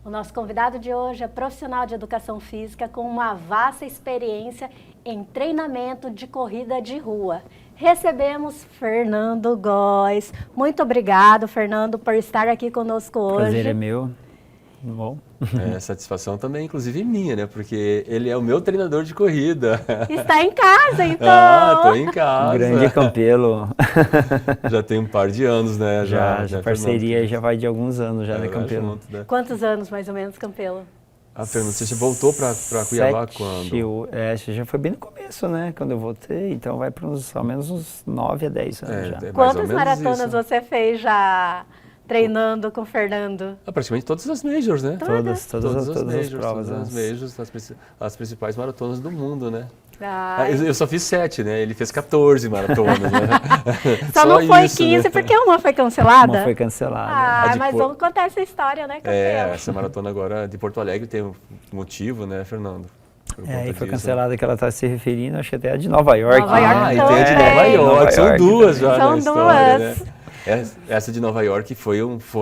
O nosso convidado de hoje é profissional de educação física com uma vasta experiência em treinamento de corrida de rua. Recebemos Fernando Góes. Muito obrigado, Fernando, por estar aqui conosco hoje. O prazer é meu. Bom. Satisfação também, inclusive minha, né? Porque ele é o meu treinador de corrida. Está em casa, então. Tô em casa. Grande Campelo. Já tem um par de anos, né? Já parceria já vai de alguns anos já, né, Campelo? Junto, né? Quantos anos, mais ou menos, Campelo? Fernando, você voltou para Cuiabá quando? Já foi bem no começo, né? Quando eu voltei, então vai para ao menos uns 9 a 10 anos já. Quantas maratonas você fez já treinando com o Fernando? Praticamente todas as majors, né? Todas as provas. Todas as majors, as principais maratonas do mundo, né? Ai. Eu só fiz 7, né? Ele fez 14 maratonas, né? Só não foi isso, 15, né? Porque uma foi cancelada? Uma foi cancelada. Mas vamos contar essa história, né, Campelo? Essa maratona agora de Porto Alegre tem um motivo, né, Fernando? E foi cancelada que ela está se referindo, acho que até a de Nova York. Nova York e tem a de Nova York. São duas já São na história, né? duas. Essa de Nova York foi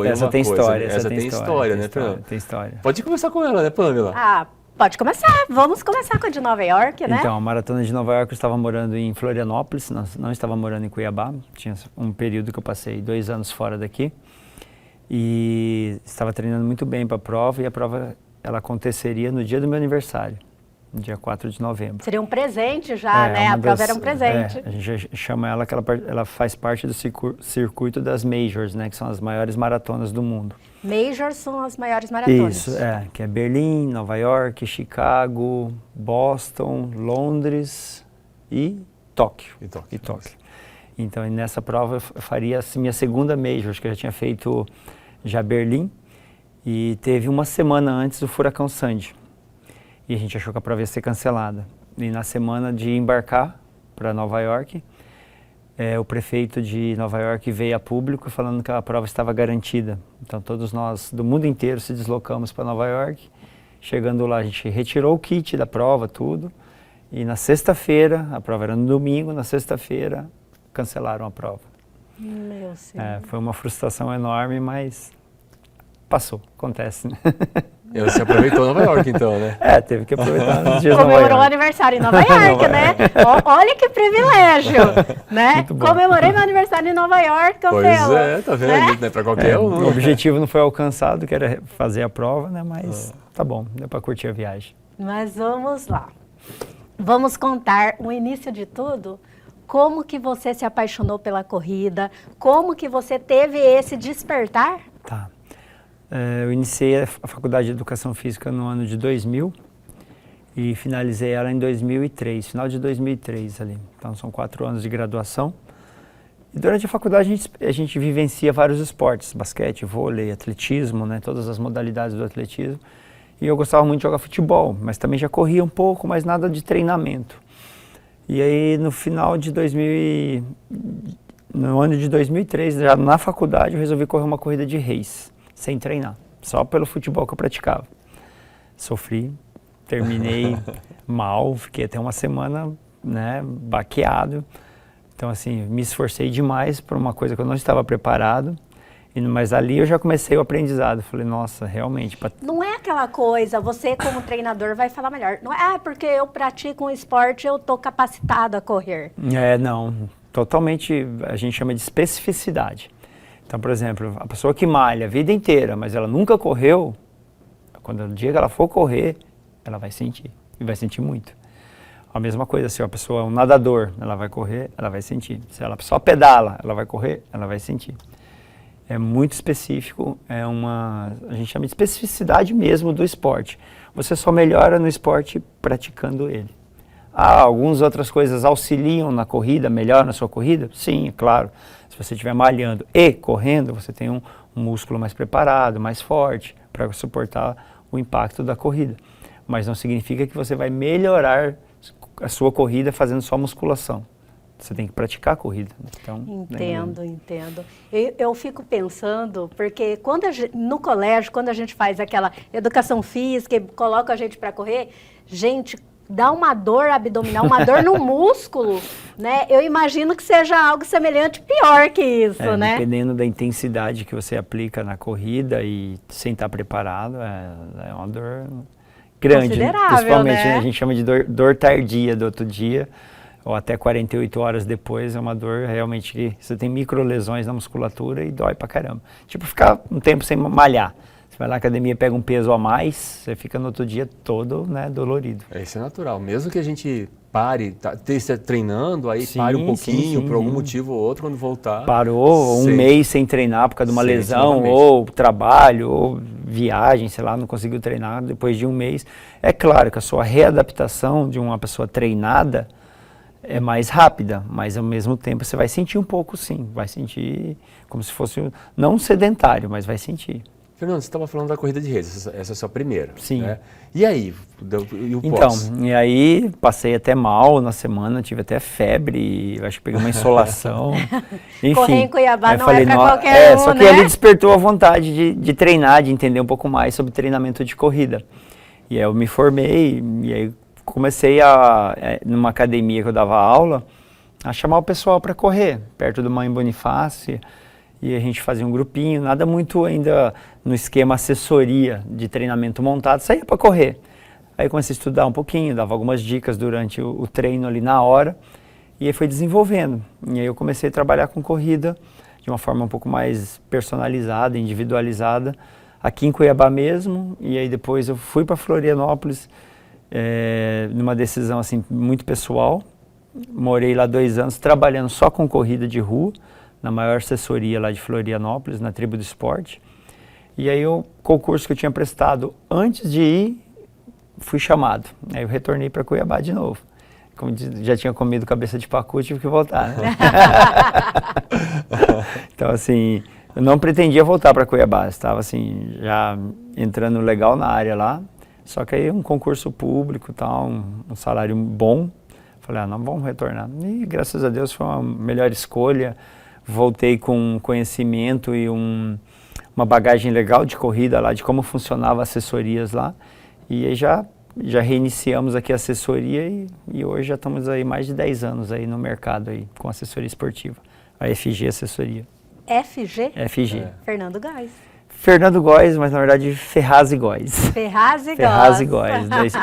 essa uma tem coisa. História, essa tem história, né, Fernando? Tem história. Pode começar com ela, né, Pamela? Pode começar. Vamos começar com a de Nova York, né? Então, a maratona de Nova York eu estava morando em Florianópolis, não estava morando em Cuiabá. Tinha um período que eu passei 2 anos fora daqui. E estava treinando muito bem para a prova, e a prova ela aconteceria no dia do meu aniversário, no dia 4 de novembro. Seria um presente já, né? A prova era um presente. A gente chama ela que ela faz parte do circuito das Majors, né? Que são as maiores maratonas do mundo. Majors são as maiores maratonas. Isso, que é Berlim, Nova York, Chicago, Boston, Londres e Tóquio. Então, nessa prova eu faria assim, minha segunda Major, acho que eu já tinha feito já Berlim, e teve uma semana antes do furacão Sandy. E a gente achou que a prova ia ser cancelada. E na semana de embarcar para Nova York, o prefeito de Nova York veio a público falando que a prova estava garantida. Então todos nós do mundo inteiro se deslocamos para Nova York. Chegando lá a gente retirou o kit da prova, tudo. E na sexta-feira, a prova era no domingo, na sexta-feira cancelaram a prova. Meu Senhor. Foi uma frustração enorme, mas passou, acontece, né? Você aproveitou Nova York, então, né? Teve que aproveitar nos dias Comemorou o aniversário em Nova York, né? Olha que privilégio, né? Comemorei meu aniversário em Nova York, Campelo. Pois tá vendo? Não é pra qualquer um. O objetivo não foi alcançado, que era fazer a prova, né? Mas tá bom, deu pra curtir a viagem. Mas vamos lá. Vamos contar o início de tudo. Como que você se apaixonou pela corrida? Como que você teve esse despertar? Tá. Eu iniciei a Faculdade de Educação Física no ano de 2000 e finalizei ela em 2003, final de 2003 ali. Então são 4 anos de graduação. E durante a faculdade a gente vivencia vários esportes, basquete, vôlei, atletismo, né, todas as modalidades do atletismo. E eu gostava muito de jogar futebol, mas também já corria um pouco, mas nada de treinamento. E aí no final de no ano de 2003, já na faculdade, eu resolvi correr uma corrida de race, sem treinar, só pelo futebol que eu praticava. Sofri, terminei mal, fiquei até uma semana, né, baqueado. Então assim, me esforcei demais por uma coisa que eu não estava preparado. Mas ali eu já comecei o aprendizado. Falei, nossa, realmente... Não é aquela coisa, você como treinador vai falar melhor. Não é porque eu pratico um esporte, eu estou capacitado a correr. Não. Totalmente, a gente chama de especificidade. Então, por exemplo, a pessoa que malha a vida inteira, mas ela nunca correu, quando o dia que ela for correr, ela vai sentir. E vai sentir muito. A mesma coisa, se a pessoa é um nadador, ela vai correr, ela vai sentir. Se ela só pedala, ela vai correr, ela vai sentir. É muito específico, a gente chama de especificidade mesmo do esporte. Você só melhora no esporte praticando ele. Algumas outras coisas auxiliam na corrida, melhoram na sua corrida? Sim, é claro. Se você estiver malhando e correndo, você tem um músculo mais preparado, mais forte, para suportar o impacto da corrida. Mas não significa que você vai melhorar a sua corrida fazendo só musculação. Você tem que praticar a corrida. Então, Entendo. Eu fico pensando, porque no colégio, quando a gente faz aquela educação física e coloca a gente para correr, gente, dá uma dor abdominal, uma dor no músculo, né? Eu imagino que seja algo semelhante, pior que isso, né? Dependendo da intensidade que você aplica na corrida e sem estar preparado, é uma dor grande, principalmente, né? A gente chama de dor tardia do outro dia, ou até 48 horas depois, é uma dor realmente que você tem microlesões na musculatura e dói pra caramba. Tipo, ficar um tempo sem malhar. Você vai na academia, pega um peso a mais, você fica no outro dia todo, né, dolorido. Isso é natural. Mesmo que a gente pare, esteja treinando, aí pare um pouquinho, por algum motivo ou outro, quando voltar. Parou um mês sem treinar por causa de uma lesão, ou trabalho, ou viagem, sei lá, não conseguiu treinar depois de um mês. É claro que a sua readaptação de uma pessoa treinada é mais rápida, mas ao mesmo tempo você vai sentir um pouco, sim. Vai sentir como se fosse, não sedentário, mas vai sentir. Fernando, você estava falando da corrida de redes, essa é a sua primeira. Sim. Né? E aí, e o pós? Então, e aí passei até mal na semana, tive até febre, acho que peguei uma insolação. Enfim, correr em Cuiabá não falei, é para qualquer um, só que né? ali despertou a vontade de treinar, de entender um pouco mais sobre treinamento de corrida. E aí eu me formei, e aí comecei numa academia que eu dava aula, a chamar o pessoal para correr, perto do Mãe Bonifácio. E a gente fazia um grupinho, nada muito ainda no esquema assessoria de treinamento montado, saía para correr. Aí comecei a estudar um pouquinho, dava algumas dicas durante o treino ali na hora, e aí foi desenvolvendo. E aí eu comecei a trabalhar com corrida de uma forma um pouco mais personalizada, individualizada, aqui em Cuiabá mesmo, e aí depois eu fui para Florianópolis, numa decisão assim muito pessoal. Morei lá 2 anos trabalhando só com corrida de rua, na maior assessoria lá de Florianópolis, na Tribo do Esporte. E aí o concurso que eu tinha prestado antes de ir, fui chamado. Aí eu retornei para Cuiabá de novo. Como já tinha comido cabeça de pacu, tive que voltar. Né? Então assim, eu não pretendia voltar para Cuiabá, estava assim, já entrando legal na área lá. Só que aí um concurso público, tal, um salário bom. Falei, não, vamos retornar. E graças a Deus foi uma melhor escolha. Voltei com conhecimento e uma bagagem legal de corrida lá, de como funcionava assessorias lá. E aí já reiniciamos aqui a assessoria e hoje já estamos aí mais de 10 anos aí no mercado aí, com assessoria esportiva. A FG Assessoria. FG? FG. Fernando Góes. Fernando Góes, mas na verdade Ferraz e Góes. Ferraz e Góes. Ferraz e Góes.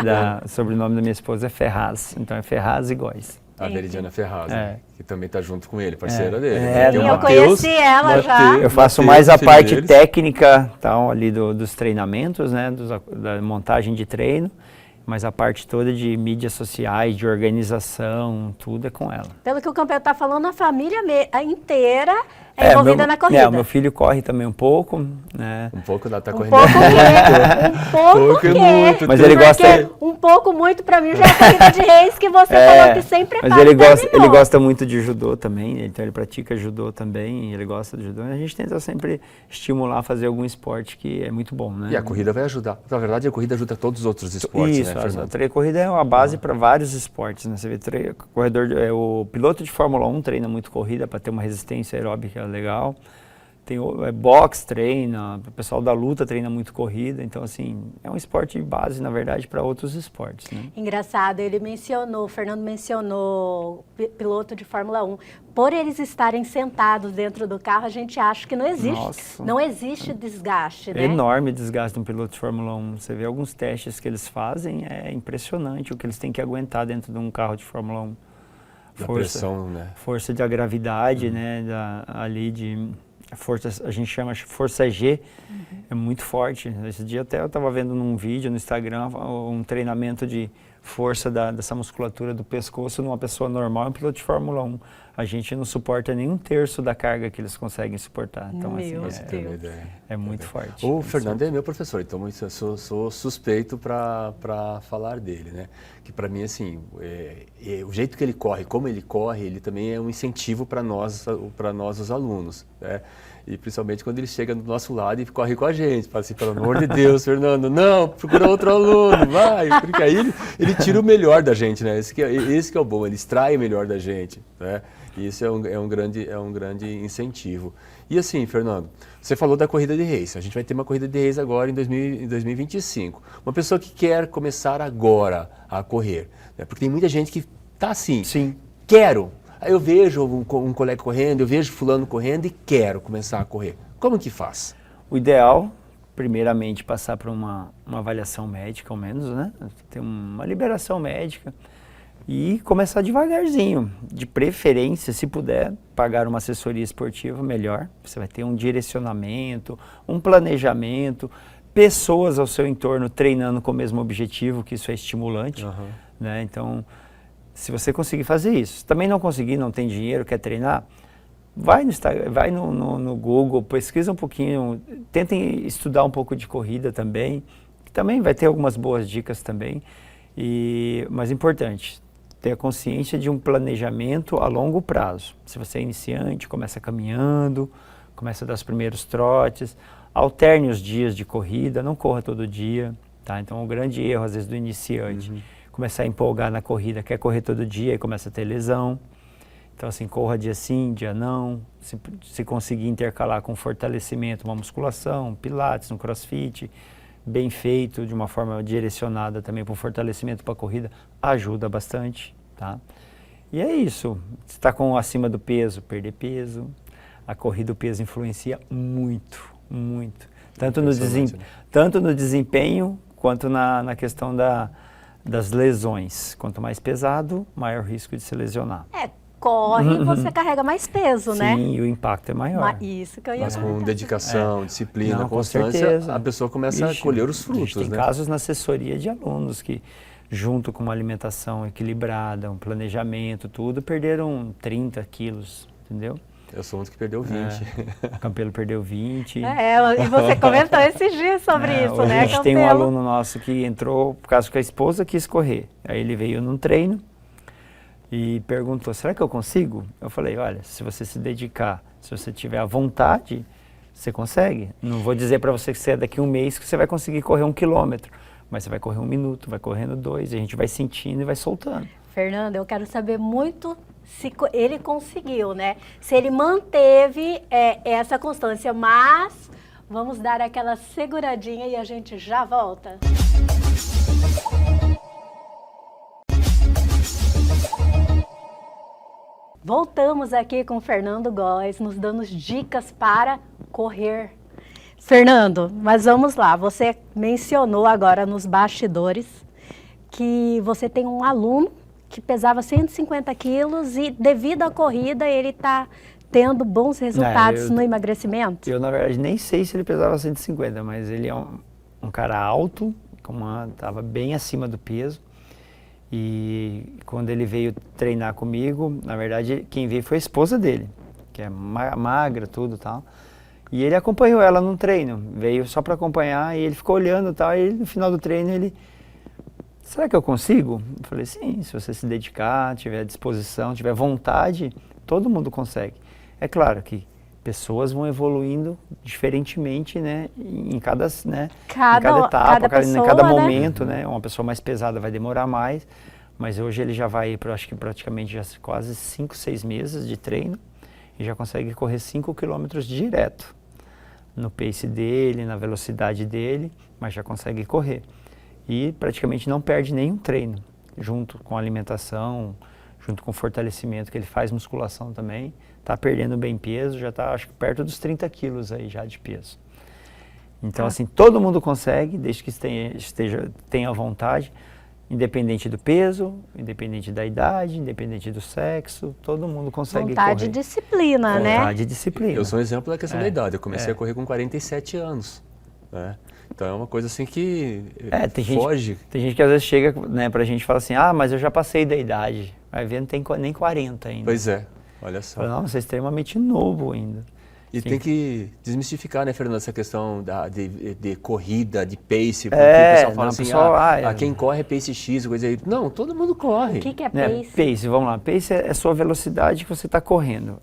Sobrenome da minha esposa é Ferraz, então é Ferraz e Góes. A Veridiana Ferraz, que também está junto com ele, parceira dele. Eu conheci ela já. Eu faço mais a parte técnica tal, ali dos treinamentos, né, da montagem de treino, mas a parte toda de mídias sociais, de organização, tudo é com ela. Pelo que o campeão está falando, a família inteira é envolvida na corrida. O meu filho corre também um pouco, né? Um pouco tá correndo. Um pouco que muito. Mas ele gosta. Um pouco muito para mim já é a corrida de reis que você falou que sempre prepara. Mas ele gosta muito de judô também, então ele pratica judô também, ele gosta de judô. A gente tenta sempre estimular a fazer algum esporte que é muito bom, né? E a corrida vai ajudar. Na verdade, a corrida ajuda todos os outros esportes, isso, né, Fernando? A corrida é uma base para vários esportes, né? Você vê o piloto de Fórmula 1 treina muito corrida para ter uma resistência aeróbica legal. Tem boxe treina, o pessoal da luta treina muito corrida, então assim, é um esporte de base, na verdade, para outros esportes, né? Engraçado, o Fernando mencionou piloto de Fórmula 1. Por eles estarem sentados dentro do carro, a gente acha que não existe desgaste, né? É enorme desgaste de um piloto de Fórmula 1. Você vê alguns testes que eles fazem, é impressionante o que eles têm que aguentar dentro de um carro de Fórmula 1. Pressão, né? Força de gravidade, né? A gente chama força G, é muito forte. Esse dia até eu estava vendo num vídeo no Instagram um treinamento de força dessa musculatura do pescoço numa pessoa normal, um piloto de Fórmula 1. A gente não suporta nem 1/3 da carga que eles conseguem suportar. Então, é muito forte. O Fernando é meu professor, então eu sou suspeito para falar dele, né? Que para mim, assim, o jeito que ele corre, como ele corre, ele também é um incentivo para nós os alunos, né? E principalmente quando ele chega do nosso lado e corre com a gente, fala assim, pelo amor de Deus, Fernando, não, procura outro aluno, vai, porque aí ele tira o melhor da gente, né? Esse que é o bom, ele extrai o melhor da gente, né? E isso é um grande incentivo. E assim, Fernando, você falou da corrida de race. A gente vai ter uma corrida de race agora em 2025. Uma pessoa que quer começar agora a correr, né? Porque tem muita gente que tá assim, Sim. quero. Aí eu vejo um colega correndo, eu vejo fulano correndo e quero começar a correr. Como que faz? O ideal, primeiramente, passar por uma avaliação médica, ao menos, né? Ter uma liberação médica e começar devagarzinho. De preferência, se puder, pagar uma assessoria esportiva, melhor. Você vai ter um direcionamento, um planejamento, pessoas ao seu entorno treinando com o mesmo objetivo, que isso é estimulante, né? Então, se você conseguir fazer isso, também não conseguir, não tem dinheiro, quer treinar, vai no Instagram, vai no Google, pesquisa um pouquinho, tentem estudar um pouco de corrida também, que também vai ter algumas boas dicas também. Mas importante, ter a consciência de um planejamento a longo prazo. Se você é iniciante, começa caminhando, começa a dar os primeiros trotes, alterne os dias de corrida, não corra todo dia, tá? Então, o grande erro, às vezes, do iniciante, começar a empolgar na corrida, quer correr todo dia e começa a ter lesão. Então, assim, corra dia sim, dia não. Se conseguir intercalar com fortalecimento, uma musculação, pilates, um crossfit, bem feito, de uma forma direcionada também para o fortalecimento para a corrida, ajuda bastante, tá? E é isso. Se está acima do peso, perder peso. A corrida, o peso influencia muito, muito. Tanto no desempenho quanto na questão das lesões. Quanto mais pesado, maior risco de se lesionar. Corre, você carrega mais peso, né? Sim, e o impacto é maior. Isso que eu ia Mas com dedicação, disciplina, constância, certeza. A pessoa começa a colher os frutos, tem né? casos na assessoria de alunos que, junto com uma alimentação equilibrada, um planejamento, tudo, perderam 30 quilos, entendeu? Eu sou um que perdeu 20. O Campelo perdeu 20. E você comentou esses dias sobre isso, hoje né, a gente Campelo? tem um aluno nosso que entrou por causa que a esposa quis correr. Aí ele veio num treino e perguntou, será que eu consigo? Eu falei, olha, se você se dedicar, se você tiver a vontade, você consegue. Não vou dizer para você que você é daqui a um mês que você vai conseguir correr 1 quilômetro, mas você vai correr 1 minuto, vai correndo 2, e a gente vai sentindo e vai soltando. Fernando, eu quero saber muito se ele conseguiu, né? Se ele manteve essa constância, mas vamos dar aquela seguradinha e a gente já volta. Voltamos aqui com o Fernando Góes, nos dando dicas para correr. Fernando, mas vamos lá, você mencionou agora nos bastidores que você tem um aluno que pesava 150 quilos e devido à corrida ele está tendo bons resultados no emagrecimento? Eu, na verdade, nem sei se ele pesava 150, mas ele é um cara alto, estava bem acima do peso. E quando ele veio treinar comigo, na verdade, quem veio foi a esposa dele, que é magra, tudo e tal. E ele acompanhou ela no treino, veio só para acompanhar e ele ficou olhando e tal. E no final do treino ele, será que eu consigo? Eu falei, sim, se você se dedicar, tiver disposição, tiver vontade, todo mundo consegue. É claro que pessoas vão evoluindo diferentemente, né, em cada etapa, pessoa, em cada momento, né? Uma pessoa mais pesada vai demorar mais, mas hoje ele já vai para, acho que praticamente já quase 5, 6 meses de treino e já consegue correr 5 quilômetros direto no pace dele, na velocidade dele, mas já consegue correr. E praticamente não perde nenhum treino, junto com a alimentação, junto com o fortalecimento, que ele faz musculação também. Está perdendo bem peso, já está, acho que perto dos 30 quilos aí já de peso. Então, assim, todo mundo consegue, desde que tenha vontade, independente do peso, independente da idade, independente do sexo, todo mundo consegue correr. Vontade e disciplina, né? Vontade e disciplina. Eu sou um exemplo da questão da idade. Eu comecei a correr com 47 anos, né? Então é uma coisa assim que foge. Tem gente que às vezes chega, né, pra gente e fala assim, mas eu já passei da idade. Vai ver, não tem nem 40 ainda. Pois é, olha só. Não, você é extremamente novo ainda. E tem que desmistificar, né, Fernando, essa questão de corrida, de pace, porque o pessoal fala assim, quem corre é pace X, coisa aí. Não, todo mundo corre. O que é pace? Pace, vamos lá, pace é a sua velocidade que você está correndo.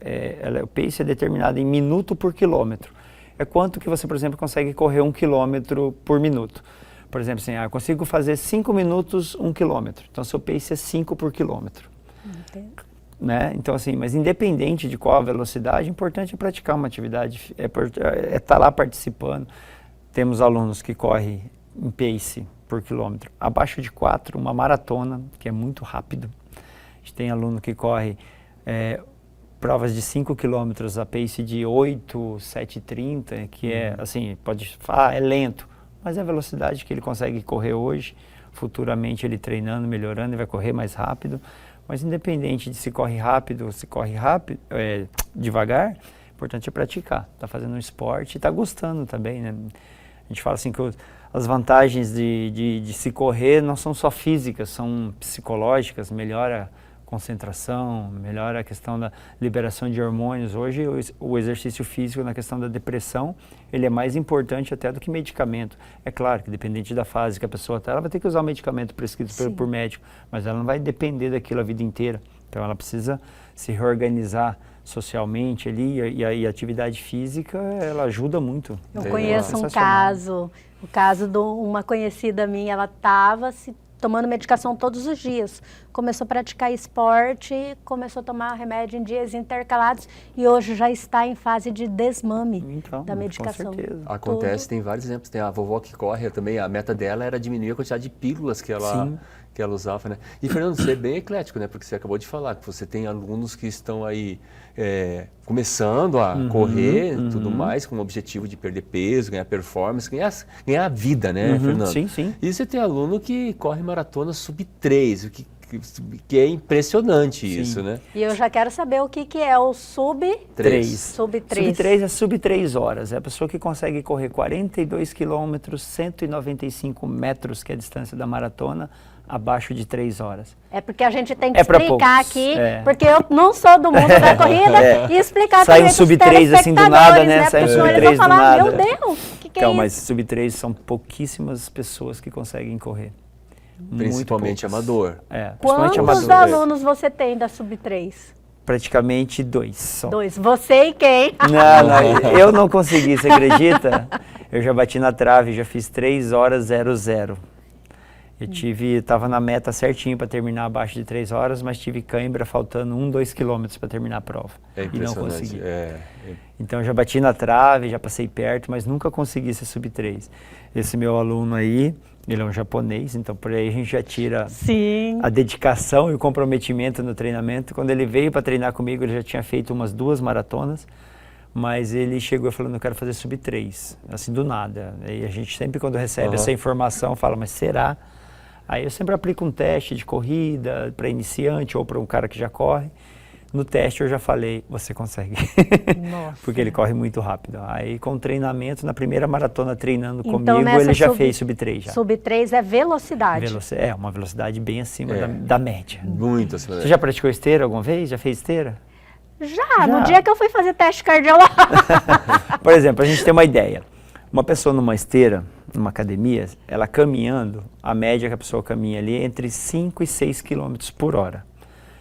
O pace é determinado em minuto por quilômetro. É quanto que você, por exemplo, consegue correr 1 quilômetro por minuto. Por exemplo, assim, eu consigo fazer 5 minutos 1 quilômetro. Então, seu pace é 5 por quilômetro. Né? Então, assim, mas independente de qual a velocidade, o importante é praticar uma atividade, é estar lá participando. Temos alunos que correm em pace por quilômetro abaixo de 4, uma maratona, que é muito rápido. A gente tem aluno que corre provas de 5 quilômetros a pace de 8, 7,30, que é, assim, pode falar, é lento, mas é a velocidade que ele consegue correr hoje. Futuramente ele treinando, melhorando, ele vai correr mais rápido. Mas independente de se corre rápido ou se corre devagar, o importante é praticar. Está fazendo um esporte e está gostando também, né? A gente fala assim que as vantagens de se correr não são só físicas, são psicológicas, melhora a concentração, melhora a questão da liberação de hormônios. Hoje o exercício físico na questão da depressão, ele é mais importante até do que medicamento. É claro que dependente da fase que a pessoa está, ela vai ter que usar o medicamento prescrito por médico, mas ela não vai depender daquilo a vida inteira. Então ela precisa se reorganizar socialmente ali e a atividade física, ela ajuda muito. Eu conheço um caso, o caso de uma conhecida minha, ela estava tomando medicação todos os dias. Começou a praticar esporte, começou a tomar remédio em dias intercalados e hoje já está em fase de desmame da medicação. Com certeza. Acontece, tem vários exemplos. Tem a vovó que corre também, a meta dela era diminuir a quantidade de pílulas que ela usava, né? E, Fernando, você é bem eclético, né? Porque você acabou de falar que você tem alunos que estão aí começando a correr e tudo mais, com o objetivo de perder peso, ganhar performance, ganhar vida, né, Fernando? Sim, sim. E você tem aluno que corre maratona sub-3, que é impressionante isso, né? E eu já quero saber o que é o sub-3. Sub-3 é sub-3 horas. É a pessoa que consegue correr 42 quilômetros, 195 metros, que é a distância da maratona, abaixo de 3 horas. É porque a gente tem que explicar aqui, porque eu não sou do mundo da corrida, e explicar também para os telespectadores, sai um sub-3 assim do nada, né? Sai um sub-3 do nada. Meu Deus, que então, é isso? Mas sub-3 são pouquíssimas pessoas que conseguem correr. Principalmente amador. Quantos alunos você tem da sub-3? Praticamente 2 só. 2. Você e quem? Não, eu não consegui, você acredita? Eu já bati na trave, já fiz 3 horas 00. Eu estava na meta certinho para terminar abaixo de 3 horas, mas tive cãibra faltando 2 quilômetros para terminar a prova. E não consegui. Então eu já bati na trave, já passei perto, mas nunca consegui ser sub-3. Esse meu aluno aí, ele é um japonês, então por aí a gente já tira a dedicação e o comprometimento no treinamento. Quando ele veio para treinar comigo, ele já tinha feito umas 2 maratonas, mas ele chegou falando, eu quero fazer sub-3, assim do nada. E a gente sempre quando recebe essa informação fala, mas será? Aí eu sempre aplico um teste de corrida para iniciante ou para um cara que já corre. No teste eu já falei, você consegue. Porque ele corre muito rápido. Aí com o treinamento, na primeira maratona treinando comigo, ele já fez sub-3 já. Sub-3 é velocidade. É uma velocidade bem acima da média. Muito acima. Você já praticou esteira alguma vez? Já fez esteira? Já, no dia que eu fui fazer teste cardiológico. Por exemplo, a gente tem uma ideia. Uma pessoa numa esteira, numa academia, ela caminhando, a média que a pessoa caminha ali é entre 5 e 6 km por hora.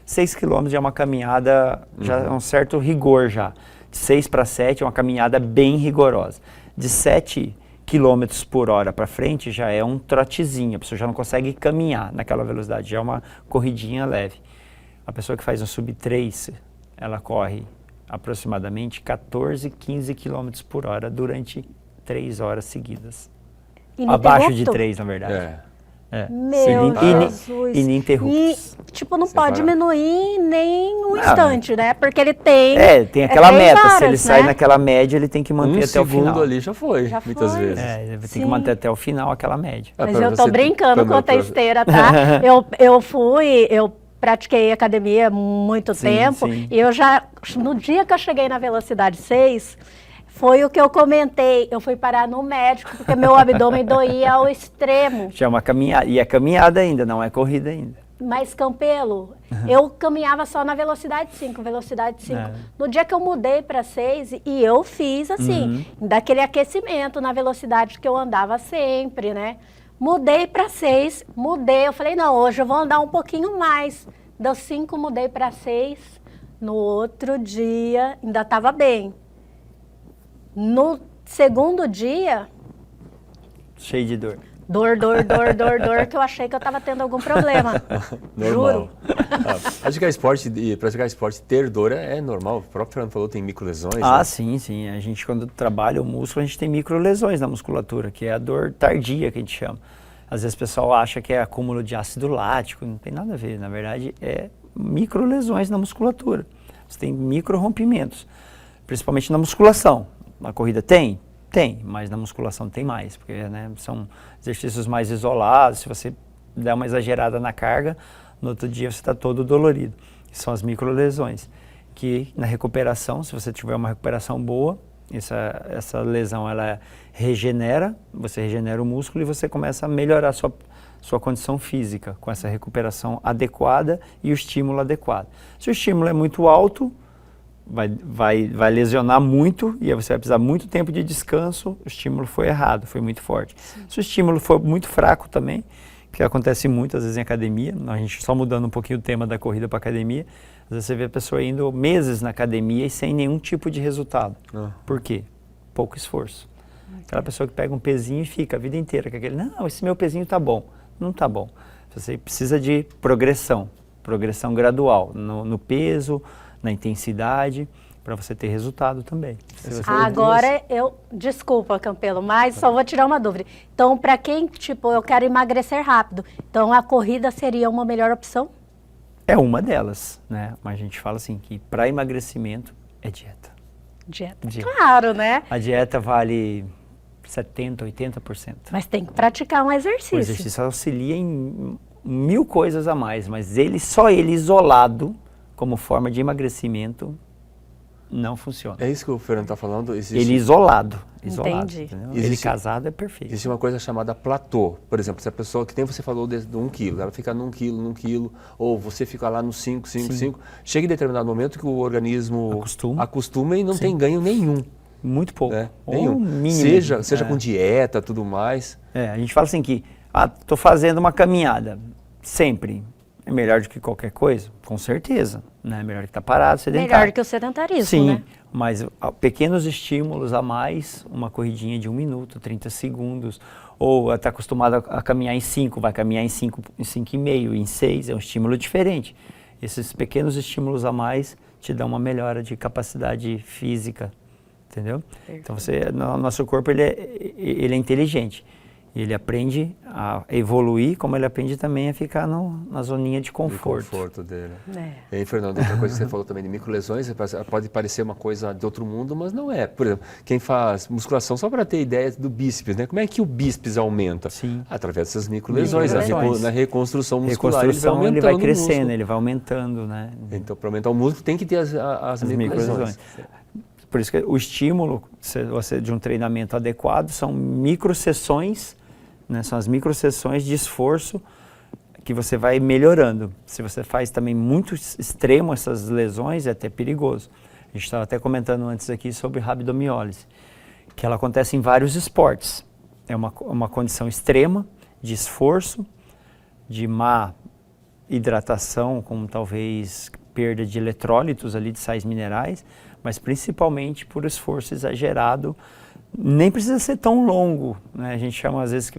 6 km já é uma caminhada, já é um certo rigor já. De 6 para 7 é uma caminhada bem rigorosa. De 7 km por hora para frente já é um trotezinho, a pessoa já não consegue caminhar naquela velocidade, já é uma corridinha leve. A pessoa que faz um sub-3, ela corre aproximadamente 14, 15 km por hora durante 3 horas seguidas. Abaixo de 3, na verdade. Meu Jesus. Ininterruptos. E, tipo, não pode diminuir nem um instante, né? Porque ele tem... tem aquela meta. Horas, se ele sai naquela média, ele tem que manter até o final. segundo ali já foi, muitas vezes. Ele tem que manter até o final aquela média. Mas eu tô brincando com a esteira, tá? Eu pratiquei academia há muito tempo. E eu já, no dia que eu cheguei na velocidade 6... Foi o que eu comentei, eu fui parar no médico porque meu abdômen doía ao extremo. Já é uma caminhada, e é caminhada ainda, não é corrida ainda. Mas, Campelo, eu caminhava só na velocidade 5. No dia que eu mudei para 6, e eu fiz assim, daquele aquecimento na velocidade que eu andava sempre, né? Mudei para 6, eu falei, não, hoje eu vou andar um pouquinho mais. Deu 5, mudei para 6, no outro dia ainda estava bem. No segundo dia... Cheio de dor. dor, que eu achei que eu estava tendo algum problema. Normal. Juro. Praticar esporte, ter dor é normal. O próprio Fernando falou, tem microlesões. Ah, né? sim. A gente, quando trabalha o músculo, a gente tem microlesões na musculatura, que é a dor tardia que a gente chama. Às vezes o pessoal acha que é acúmulo de ácido lático, não tem nada a ver. Na verdade, é microlesões na musculatura. Você tem micro-rompimentos, principalmente na musculação. Na corrida tem? Tem, mas na musculação tem mais, porque né, são exercícios mais isolados. Se você der uma exagerada na carga, no outro dia você está todo dolorido. São as microlesões, que na recuperação, se você tiver uma recuperação boa, essa lesão ela regenera, você regenera o músculo e você começa a melhorar a sua condição física com essa recuperação adequada e o estímulo adequado. Se o estímulo é muito alto, vai lesionar muito e aí você vai precisar muito tempo de descanso, o estímulo foi errado, foi muito forte. Sim. Se o estímulo for muito fraco também, que acontece muitas vezes em academia, a gente só mudando um pouquinho o tema da corrida para academia, às vezes você vê a pessoa indo meses na academia e sem nenhum tipo de resultado. Por quê? Pouco esforço. Aquela pessoa que pega um pezinho e fica a vida inteira com aquele, não, esse meu pezinho tá bom. Não tá bom. Você precisa de progressão gradual no peso, na intensidade, para você ter resultado também. Agora, desculpa, Campelo, mas só vou tirar uma dúvida. Então, para quem, eu quero emagrecer rápido, então a corrida seria uma melhor opção? É uma delas, né? Mas a gente fala assim, que para emagrecimento é dieta. Dieta. Claro, né? A dieta vale 70%, 80%. Mas tem que praticar um exercício. O exercício auxilia em 1000 coisas a mais, mas só ele isolado, como forma de emagrecimento, não funciona. É isso que o Fernando está falando? Ele isolado. Entendi. Ele casado é perfeito. Existe uma coisa chamada platô. Por exemplo, se a pessoa, que nem você falou de 1 quilo, ela fica num quilo, ou você fica lá no 5, chega em determinado momento que o organismo acostuma e não tem ganho nenhum. Muito pouco. Né? Nenhum. Mínimo. Seja com dieta, tudo mais. A gente fala assim que, estou fazendo uma caminhada, sempre. É melhor do que qualquer coisa? Com certeza. Né? É melhor que estar parado, sedentário. Melhor do que o sedentarismo, sim, né? Mas pequenos estímulos a mais, uma corridinha de 1 minuto, 30 segundos, ou está acostumado a caminhar em 5, vai caminhar em 5,5, em 6, é um estímulo diferente. Esses pequenos estímulos a mais te dão uma melhora de capacidade física, entendeu? Perfeito. Então nosso corpo ele é inteligente. Ele aprende a evoluir, como ele aprende também a ficar na zoninha de conforto. De conforto dele. E aí, Fernando, outra coisa que você falou também de microlesões, pode parecer uma coisa de outro mundo, mas não é. Por exemplo, quem faz musculação, só para ter ideia do bíceps, né? Como é que o bíceps aumenta? Sim. Através dessas microlesões. Na reconstrução muscular, ele vai crescendo, ele vai aumentando, né? Então, para aumentar o músculo, tem que ter as microlesões. Por isso que o estímulo de um treinamento adequado são microsessões, né? São as microsessões de esforço que você vai melhorando. Se você faz também muito extremo essas lesões, é até perigoso. A gente estava até comentando antes aqui sobre rabdomiólise, que ela acontece em vários esportes. É uma condição extrema de esforço, de má hidratação, como talvez perda de eletrólitos ali, de sais minerais, mas principalmente por esforço exagerado. Nem precisa ser tão longo, né? A gente chama às vezes que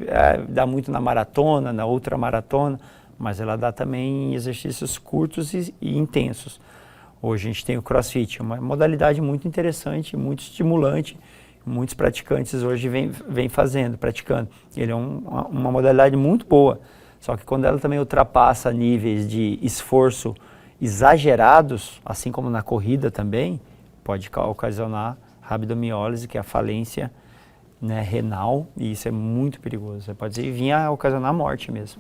dá muito na maratona, na ultramaratona, mas ela dá também em exercícios curtos e intensos. Hoje a gente tem o CrossFit, uma modalidade muito interessante, muito estimulante, muitos praticantes hoje vêm praticando. Ele é uma modalidade muito boa, só que quando ela também ultrapassa níveis de esforço exagerados, assim como na corrida também, pode ocasionar rabdomiólise, que é a falência, né, renal, e isso é muito perigoso. Você pode vir a ocasionar a morte mesmo.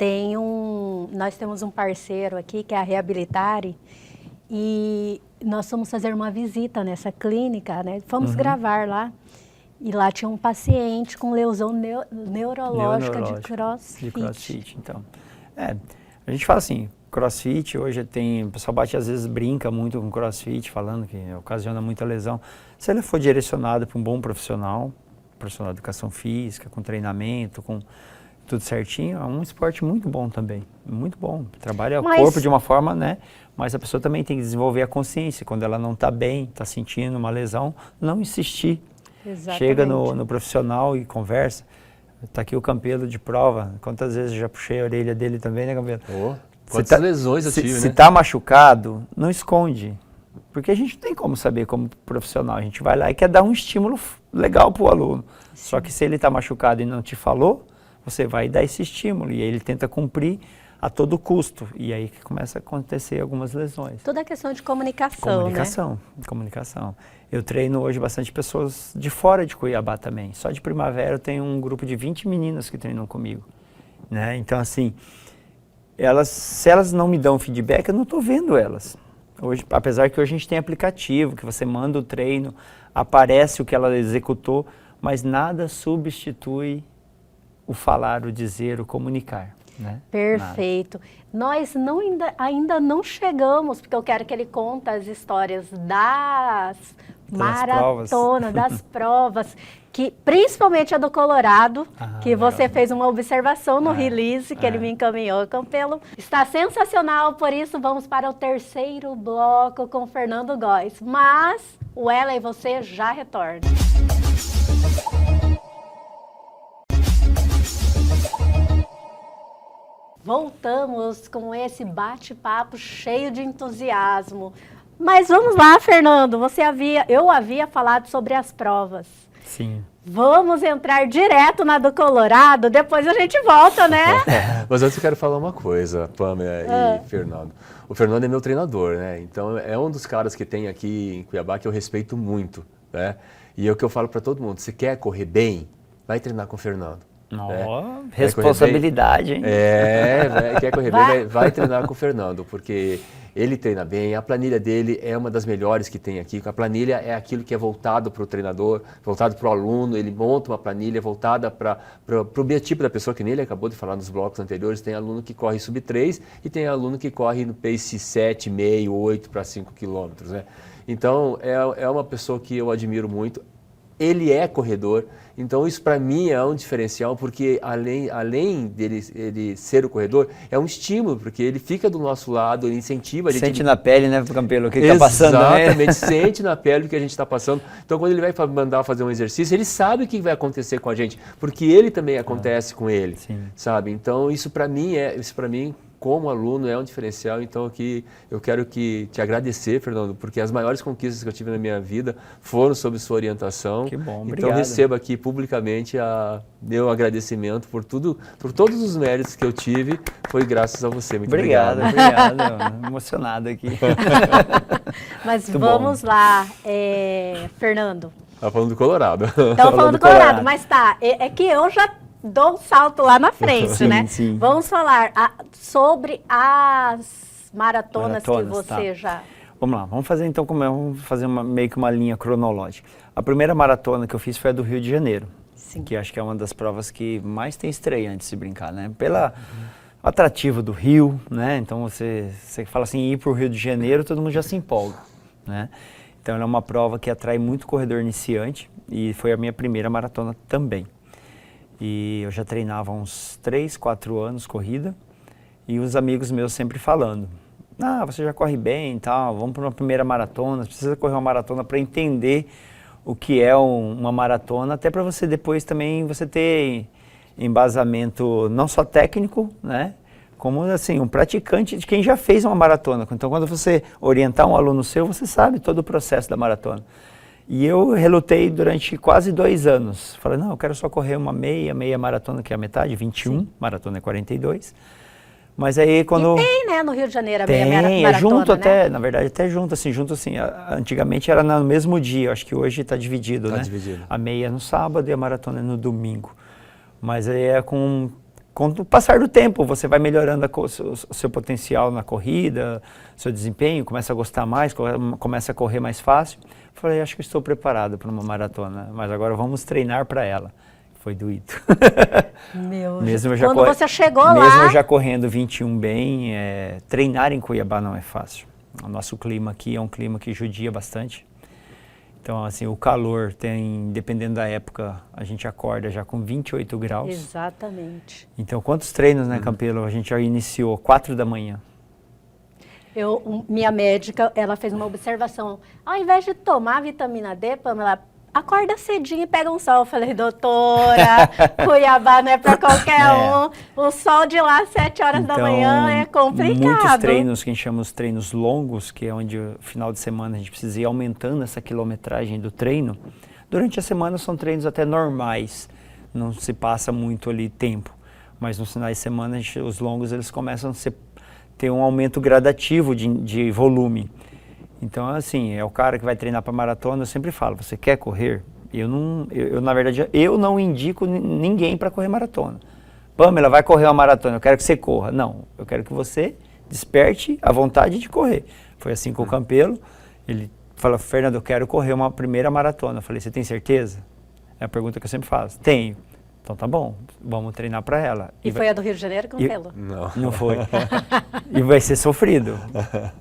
Nós temos um parceiro aqui, que é a Reabilitare, e nós fomos fazer uma visita nessa clínica, né? Fomos gravar lá, e lá tinha um paciente com lesão neurológica de crossfit. De crossfit, então. A gente fala assim, CrossFit hoje o pessoal às vezes brinca muito com CrossFit, falando que ocasiona muita lesão. Se ele for direcionado para um bom profissional de educação física, com treinamento, com tudo certinho, é um esporte muito bom também, muito bom. Trabalha o corpo de uma forma, né? Mas a pessoa também tem que desenvolver a consciência, quando ela não está bem, está sentindo uma lesão, não insistir. Exatamente. Chega no profissional e conversa. Tá aqui o Campelo de prova. Quantas vezes eu já puxei a orelha dele também, né, Campelo? Oh, quantas lesões eu tive, Se né? tá machucado, não esconde. Porque a gente não tem como saber como profissional. A gente vai lá e quer dar um estímulo legal pro aluno. Sim. Só que se ele tá machucado e não te falou, você vai dar esse estímulo. E aí ele tenta cumprir a todo custo. E aí que começa a acontecer algumas lesões. Tudo é questão de comunicação, né? Comunicação. Eu treino hoje bastante pessoas de fora de Cuiabá também. Só de Primavera eu tenho um grupo de 20 meninas que treinam comigo. Né? Então, assim, se elas não me dão feedback, eu não estou vendo elas. Hoje, apesar que hoje a gente tem aplicativo, que você manda o treino, aparece o que ela executou, mas nada substitui o falar, o dizer, o comunicar. Né? Perfeito. Nós ainda não chegamos, porque eu quero que ele conte as histórias das maratonas, das provas, que principalmente a do Colorado, que você fez uma observação no release que ele me encaminhou, Campelo. Está sensacional, por isso vamos para o terceiro bloco com Fernando Góes. Mas o Ela e você já retorna. Voltamos com esse bate-papo cheio de entusiasmo. Mas vamos lá, Fernando, eu havia falado sobre as provas. Sim. Vamos entrar direto na do Colorado, depois a gente volta, né? Mas antes eu quero falar uma coisa, Pamela e Fernando. O Fernando é meu treinador, né? Então é um dos caras que tem aqui em Cuiabá que eu respeito muito, né? E é o que eu falo para todo mundo, se quer correr bem, vai treinar com o Fernando. Responsabilidade, hein? Quer correr bem, vai treinar com o Fernando, porque ele treina bem, a planilha dele é uma das melhores que tem aqui. A planilha é aquilo que é voltado para o treinador, voltado para o aluno, ele monta uma planilha voltada para o biotipo da pessoa, que nem ele acabou de falar nos blocos anteriores. Tem aluno que corre sub 3 e tem aluno que corre no pace 7,5, 8 para 5 quilômetros, né? Então, é uma pessoa que eu admiro muito. Ele é corredor, então isso para mim é um diferencial, porque além dele ser o corredor, é um estímulo, porque ele fica do nosso lado, ele incentiva a gente. Sente na pele, né, Campelo, o que está passando, né? Exatamente, sente na pele o que a gente está passando. Então, quando ele vai mandar fazer um exercício, ele sabe o que vai acontecer com a gente, porque ele também acontece com ele, sabe? Então, isso para mim, como aluno, é um diferencial. Então, aqui eu quero te agradecer, Fernando, porque as maiores conquistas que eu tive na minha vida foram sob sua orientação. Que bom, obrigado. Então, recebo aqui publicamente meu agradecimento por todos os méritos que eu tive, foi graças a você. Muito obrigado. Obrigado. Emocionado aqui. Mas muito vamos bom. Lá, Fernando. Estava falando do Colorado. Estava falando do Colorado, mas tá, é que eu já dou um salto lá na frente, sim, né? Sim. Vamos falar sobre as maratonas que você já... Vamos lá, vamos fazer então vamos fazer meio que uma linha cronológica. A primeira maratona que eu fiz foi a do Rio de Janeiro, que acho que é uma das provas que mais tem estreante, se brincar, né? Pela atrativo do Rio, né? Então você fala assim, ir para o Rio de Janeiro, todo mundo já se empolga, né? Então ela é uma prova que atrai muito corredor iniciante e foi a minha primeira maratona também. E eu já treinava há uns 3, 4 anos corrida e os amigos meus sempre falando, você já corre bem e tal, vamos para uma primeira maratona, precisa correr uma maratona para entender o que é uma maratona, até para você depois também você ter embasamento não só técnico, né, como assim, um praticante de quem já fez uma maratona. Então quando você orientar um aluno seu, você sabe todo o processo da maratona. E eu relutei durante quase 2 anos. Falei, não, eu quero só correr uma meia maratona, que é a metade, 21, sim. Maratona é 42. Mas aí quando... E tem, né, no Rio de Janeiro a meia maratona, é junto, né? até, na verdade, até junto assim, antigamente era no mesmo dia, acho que hoje está dividido, né? Dividido. A meia é no sábado e a maratona é no domingo. Mas aí é com o passar do tempo, você vai melhorando o seu potencial na corrida, seu desempenho, começa a gostar mais, começa a correr mais fácil. Falei, acho que estou preparado para uma maratona, mas agora vamos treinar para ela. Foi doído. Quando você chegou lá... Mesmo eu já correndo 21 bem, treinar em Cuiabá não é fácil. O nosso clima aqui é um clima que judia bastante. Então, assim, o calor dependendo da época, a gente acorda já com 28 graus. Exatamente. Então, quantos treinos, né, Campelo? A gente já iniciou 4 da manhã. Minha médica, ela fez uma observação. Ao invés de tomar vitamina D, Pamela, acorda cedinho e pega um sol. Eu falei, doutora, Cuiabá não é para qualquer um. O sol de lá às 7 horas da manhã é complicado. Muitos treinos que a gente chama os treinos longos, que é onde no final de semana a gente precisa ir aumentando essa quilometragem do treino. Durante a semana são treinos até normais, não se passa muito ali tempo. Mas nos finais de semana, os longos eles começam a ter um aumento gradativo de volume. Então, assim, é o cara que vai treinar para maratona, eu sempre falo, você quer correr? Na verdade, eu não indico ninguém para correr maratona. Pamela, vai correr uma maratona, eu quero que você corra. Não, eu quero que você desperte a vontade de correr. Foi assim com o Campelo, ele falou, Fernando, eu quero correr uma primeira maratona. Eu falei, você tem certeza? É a pergunta que eu sempre faço. Tenho. Então tá bom, vamos treinar para ela. E foi a do Rio de Janeiro, Campelo? Não foi. E vai ser sofrido.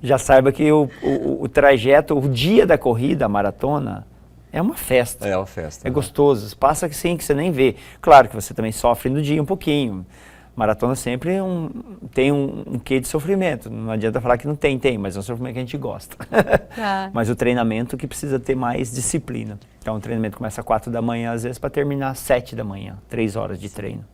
Já saiba que o trajeto, o dia da corrida, a maratona, é uma festa. É uma festa. É gostoso. Passa que sim, que você nem vê. Claro que você também sofre no dia um pouquinho. Maratona sempre tem um quê de sofrimento. Não adianta falar que não tem, mas é um sofrimento que a gente gosta. Mas o treinamento que precisa ter mais disciplina. Então o treinamento começa às 4 da manhã, às vezes, para terminar às 7 da manhã. 3 horas de treino.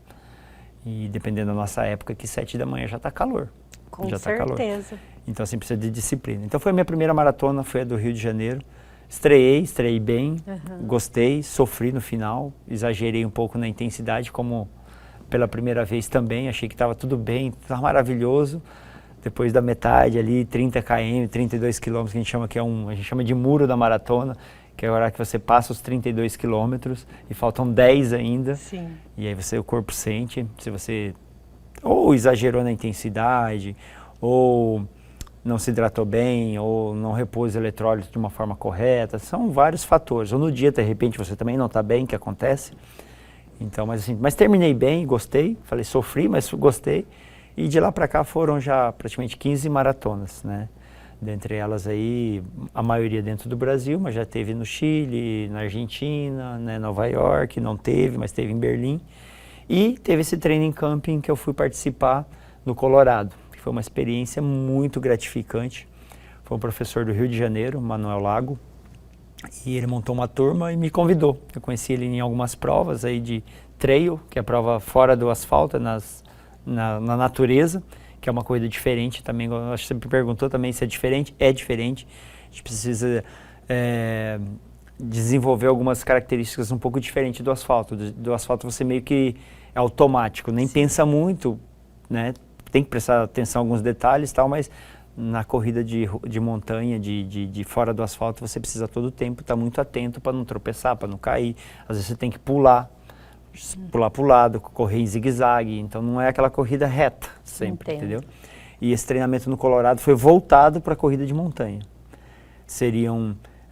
E dependendo da nossa época, que 7 da manhã já está calor. Com já certeza. Tá calor. Então assim, precisa de disciplina. Então foi a minha primeira maratona, foi a do Rio de Janeiro. Estreiei bem, gostei, sofri no final, exagerei um pouco na intensidade, como pela primeira vez também, achei que estava tudo bem, estava maravilhoso. Depois da metade ali, 30 km, 32 km, que a gente chama que a gente chama de muro da maratona, que é a hora que você passa os 32 quilômetros e faltam 10 ainda. Sim. E aí o corpo sente, se você ou exagerou na intensidade, ou não se hidratou bem, ou não repôs eletrólitos de uma forma correta, são vários fatores. Ou no dia, de repente, você também não está bem, que acontece. Então, mas terminei bem, gostei, falei, sofri, mas gostei. E de lá para cá foram já praticamente 15 maratonas, né? Dentre elas aí, a maioria dentro do Brasil, mas já teve no Chile, na Argentina, né, Nova York, não teve, mas teve em Berlim. E teve esse training camping que eu fui participar no Colorado, que foi uma experiência muito gratificante. Foi um professor do Rio de Janeiro, Manuel Lago, e ele montou uma turma e me convidou. Eu conheci ele em algumas provas aí de trail, que é a prova fora do asfalto, na natureza, que é uma corrida diferente também. Eu acho que você me perguntou também se é diferente. É diferente. A gente precisa desenvolver algumas características um pouco diferentes do asfalto. Do asfalto você meio que é automático, nem pensa muito, né? Tem que prestar atenção em alguns detalhes e tal, mas na corrida de montanha, de fora do asfalto, você precisa todo o tempo estar muito atento para não tropeçar, para não cair. Às vezes você tem que pular para o lado, correr em zigue-zague. Então não é aquela corrida reta sempre, entendeu? E esse treinamento no Colorado foi voltado para a corrida de montanha. A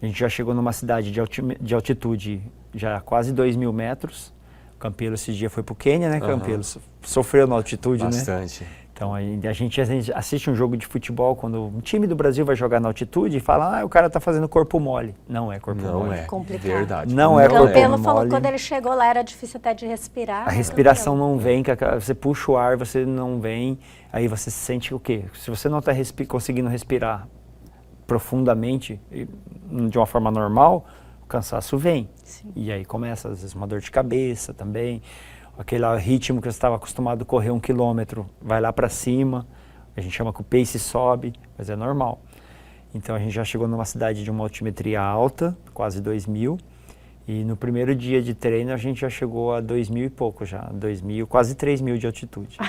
gente já chegou numa cidade de altitude já quase 2.000 metros. O Campelo esse dia foi para o Quênia, né, Campelo? Sofreu na altitude, Bastante. Né? Então a gente assiste um jogo de futebol quando um time do Brasil vai jogar na altitude e fala, o cara tá fazendo corpo mole. Não é corpo mole. Não é, complicado. Verdade. Não é corpo mole. O Campelo falou que quando ele chegou lá era difícil até de respirar. A respiração não vem, você puxa o ar, você não vem, aí você sente o quê? Se você não está conseguindo respirar profundamente, de uma forma normal, o cansaço vem. Sim. E aí começa, às vezes, uma dor de cabeça também. Aquele ritmo que você estava acostumado a correr 1 quilômetro, vai lá para cima, a gente chama que o pace sobe, mas é normal. Então a gente já chegou numa cidade de uma altimetria alta, quase 2.000, e no primeiro dia de treino a gente já chegou a 2.000 e pouco já, 2.000, quase 3.000 de altitude.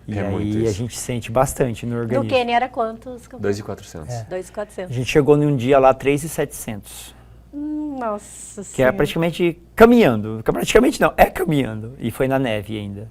E aí a gente sente bastante no organismo. No Quênia era quantos? 2.400. 2.400. A gente chegou num dia lá 3.700. Nossa Que é praticamente caminhando. Praticamente não, é caminhando. E foi na neve ainda.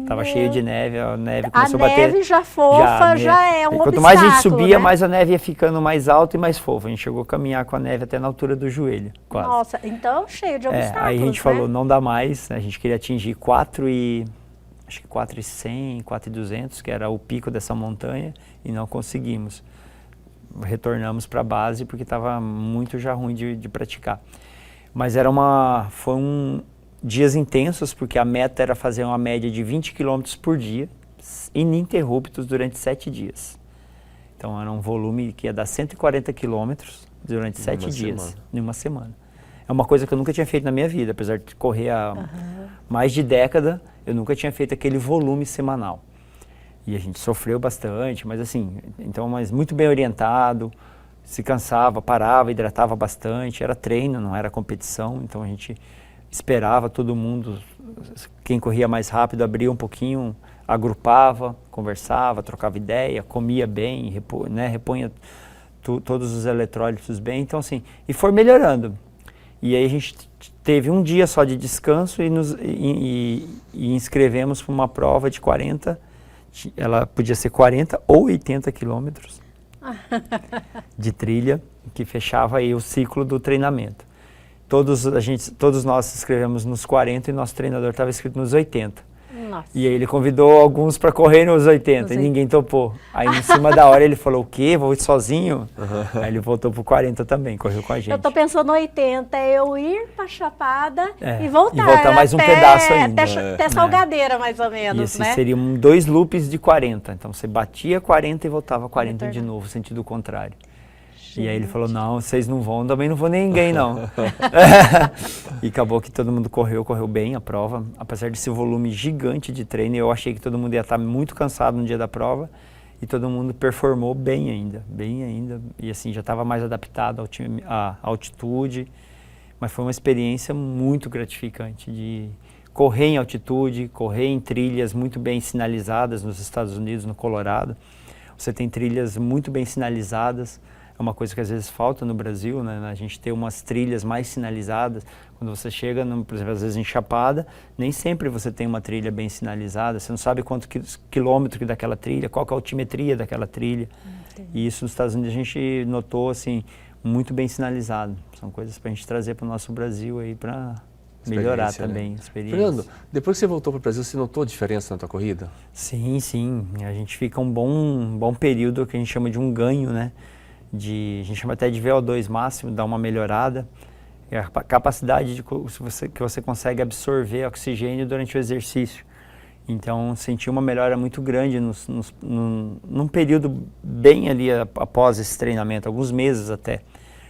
Tava cheio de neve, a neve começou a bater. A neve já fofa, já é um obstáculo, quanto mais a gente subia, né? mais a neve ia ficando mais alta e mais fofa. A gente chegou a caminhar com a neve até na altura do joelho, quase. Nossa, então cheio de obstáculos, aí a gente né? falou, não dá mais. A gente queria atingir 4.100, 4.200, que era o pico dessa montanha, e não conseguimos. Retornamos para a base porque estava muito já ruim de praticar. Mas foram dias intensos, porque a meta era fazer uma média de 20 km por dia, ininterruptos durante 7 dias. Então era um volume que ia dar 140 km durante 7 dias, em uma semana. é uma coisa que eu nunca tinha feito na minha vida, apesar de correr há mais de década, eu nunca tinha feito aquele volume semanal. E a gente sofreu bastante, mas assim, então, mas muito bem orientado, se cansava, parava, hidratava bastante, era treino, não era competição, então a gente esperava todo mundo, quem corria mais rápido abria um pouquinho, agrupava, conversava, trocava ideia, comia bem, repunha todos os eletrólitos bem, então assim, e foi melhorando. E aí a gente teve um dia só de descanso e inscrevemos para uma prova de 40, ela podia ser 40 ou 80 quilômetros de trilha, que fechava aí o ciclo do treinamento. Todos nós se inscrevemos nos 40 e nosso treinador estava inscrito nos 80. Nossa. E aí ele convidou alguns para correr nos 80 e ninguém topou. Aí em cima da hora ele falou, o quê? Vou ir sozinho? Aí ele voltou pro 40 também, correu com a gente. Eu tô pensando no 80, eu ir pra Chapada e voltar. E voltar mais um pedaço ainda. Até Salgadeira, mais ou menos, e seriam 2 loops de 40. Então você batia 40 e voltava 40 de novo, sentido contrário. E aí ele falou, não, vocês não vão, também não vou ninguém não. E acabou que todo mundo correu bem a prova. Apesar desse volume gigante de treino, eu achei que todo mundo ia estar muito cansado no dia da prova. E todo mundo performou bem ainda. E assim, já estava mais adaptado à altitude. Mas foi uma experiência muito gratificante de correr em altitude, correr em trilhas muito bem sinalizadas nos Estados Unidos, no Colorado. Você tem trilhas muito bem sinalizadas. É uma coisa que às vezes falta no Brasil, né? A gente ter umas trilhas mais sinalizadas. Quando você chega, por exemplo, às vezes em Chapada, nem sempre você tem uma trilha bem sinalizada. Você não sabe quanto quilômetro daquela trilha, qual que é a altimetria daquela trilha. E isso nos Estados Unidos a gente notou, assim, muito bem sinalizado. São coisas para a gente trazer para o nosso Brasil aí para melhorar também a experiência. Fernando, depois que você voltou para o Brasil, você notou diferença na tua corrida? Sim. A gente fica um bom período que a gente chama de um ganho, né? A gente chama até de VO2 máximo, dá uma melhorada. É a capacidade que você consegue absorver oxigênio durante o exercício. Então, senti uma melhora muito grande num período bem ali após esse treinamento, alguns meses até.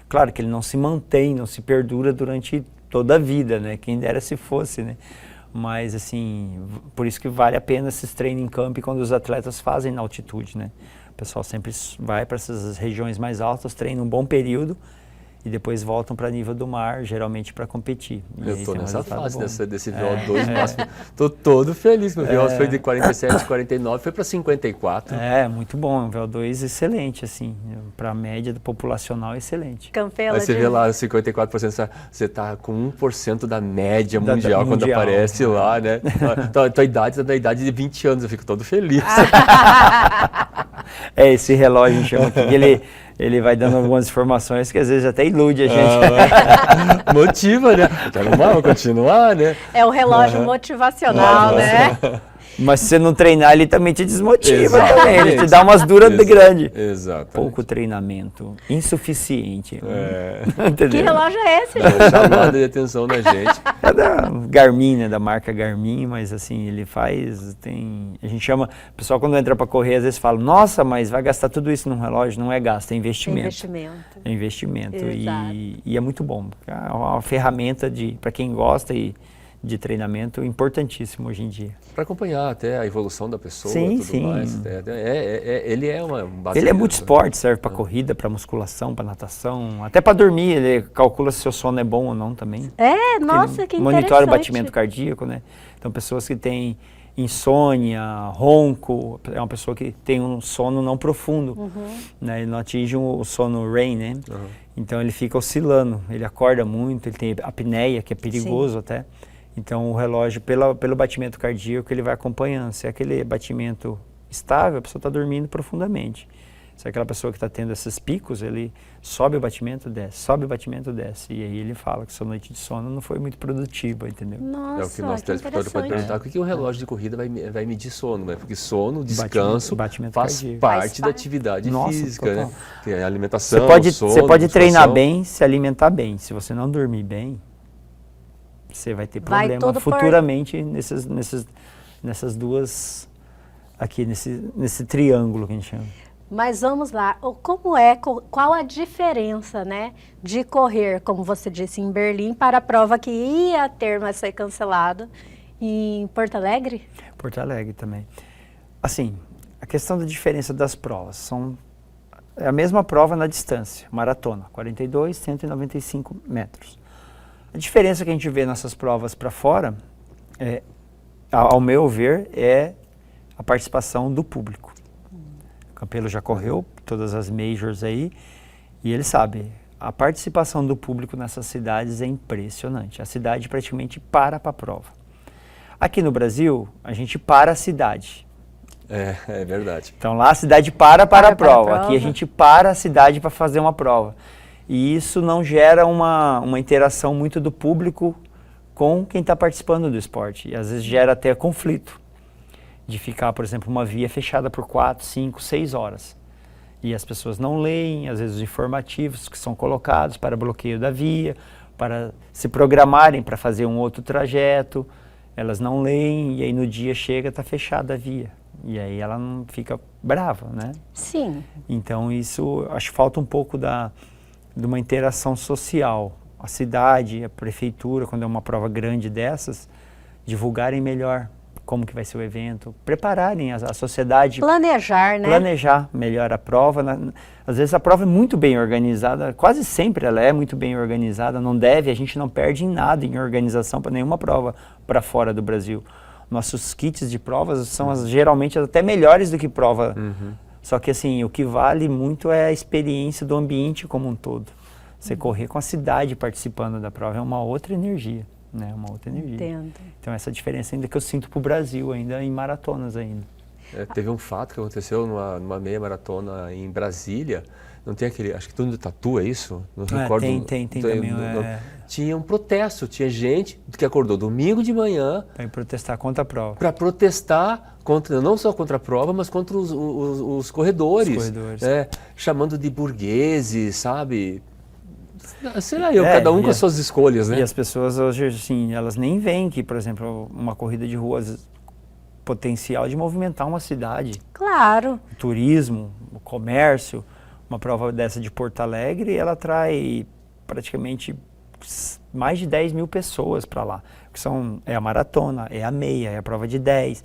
Claro que ele não se mantém, não se perdura durante toda a vida, né? Quem dera se fosse, né? Mas, assim, por isso que vale a pena esses treinos em campo quando os atletas fazem na altitude, né? O pessoal sempre vai para essas regiões mais altas, treina um bom período e depois voltam para nível do mar, geralmente para competir. Eu estou nessa fase desse VO2 máximo. Estou todo feliz. Meu VO2 foi de 47, 49, foi para 54. Muito bom. Um VO2 excelente, assim. Para a média do populacional, excelente. Campela aí você vê lá, 54%, você está com 1% da média mundial quando aparece lá, né? Tua idade está na idade de 20 anos, eu fico todo feliz. Esse relógio, a gente chama aqui, ele vai dando algumas informações que às vezes até ilude a gente. Motiva, né? Vamos continuar, né? É o relógio motivacional, né? Mas se você não treinar, ele também te desmotiva também. Ele te dá umas duras grandes. Exato. Pouco treinamento, insuficiente. Que relógio é esse, gente? Chamada de atenção da gente. É da Garmin, né? Da marca Garmin, mas assim, ele faz, a gente chama, o pessoal quando entra para correr, às vezes fala, nossa, mas vai gastar tudo isso num relógio? Não é gasto, é investimento. É investimento. E é muito bom. É uma ferramenta para quem gosta de treinamento importantíssimo hoje em dia. Para acompanhar até a evolução da pessoa e tudo mais. Ele é uma base. Ele é multisport, serve para corrida, para musculação, para natação, até para dormir. Ele calcula se o seu sono é bom ou não também. Nossa, que interessante. Monitora o batimento cardíaco, né? Então, pessoas que têm insônia, ronco, é uma pessoa que tem um sono não profundo, né? Ele não atinge o sono REM, né? Então, ele fica oscilando, ele acorda muito, ele tem apneia, que é perigoso até. Então, o relógio, pelo batimento cardíaco, ele vai acompanhando. Se é aquele batimento estável, a pessoa está dormindo profundamente. Se é aquela pessoa que está tendo esses picos, ele sobe o batimento, desce. E aí ele fala que sua noite de sono não foi muito produtiva, entendeu? Nossa, é o que o nosso telespectador pode perguntar. O que o relógio de corrida vai medir sono, né? Porque sono, descanso, faz parte da atividade física, né? Que é a alimentação, Você pode treinar bem, se alimentar bem. Se você não dormir bem, você vai ter problema futuramente nessas duas, aqui nesse triângulo que a gente chama. Mas vamos lá, qual a diferença, né, de correr, como você disse, em Berlim para a prova que ia ter, mas foi cancelado, em Porto Alegre? Porto Alegre também. Assim, a questão da diferença das provas, é a mesma prova na distância, maratona, 42, 195 metros. A diferença que a gente vê nessas provas para fora, ao meu ver, é a participação do público. O Campelo já correu todas as majors aí e ele sabe, a participação do público nessas cidades é impressionante. A cidade praticamente para a prova. Aqui no Brasil, a gente para a cidade. É verdade. Então lá a cidade para a prova. Aqui a gente para a cidade para fazer uma prova. E isso não gera uma interação muito do público com quem está participando do esporte. E às vezes gera até conflito de ficar, por exemplo, uma via fechada por 4, 5, 6 horas. E as pessoas não leem, às vezes, os informativos que são colocados para bloqueio da via, para se programarem para fazer um outro trajeto. Elas não leem e aí no dia chega, está fechada a via. E aí ela não fica brava, né? Sim. Então isso, acho que falta um pouco de uma interação social. A cidade, a prefeitura, quando é uma prova grande dessas, divulgarem melhor como que vai ser o evento, prepararem a sociedade. Planejar, né? Planejar melhor a prova. Às vezes a prova é muito bem organizada, quase sempre ela é muito bem organizada, a gente não perde em nada em organização para nenhuma prova para fora do Brasil. Nossos kits de provas são geralmente até melhores do que prova. Só que assim, o que vale muito é a experiência do ambiente como um todo. Você correr com a cidade participando da prova é uma outra energia. Né, uma outra energia. Entendo. Então essa diferença ainda que eu sinto para o Brasil, ainda em maratonas ainda. Teve um fato que aconteceu numa meia maratona em Brasília, não tem aquele, acho que tudo tatu, é isso? Não recordo. Tem também. Tinha um protesto, tinha gente que acordou domingo de manhã para protestar contra a prova. Para protestar contra, não só contra a prova, mas contra os corredores. Os corredores. Chamando de burgueses, sabe? Sei lá, cada um com as suas escolhas, né? E as pessoas hoje, assim, elas nem veem que, por exemplo, uma corrida de ruas potencial de movimentar uma cidade. Claro. O turismo, o comércio, uma prova dessa de Porto Alegre, ela atrai praticamente mais de 10 mil pessoas para lá. Que é a maratona, é a meia, é a prova de 10,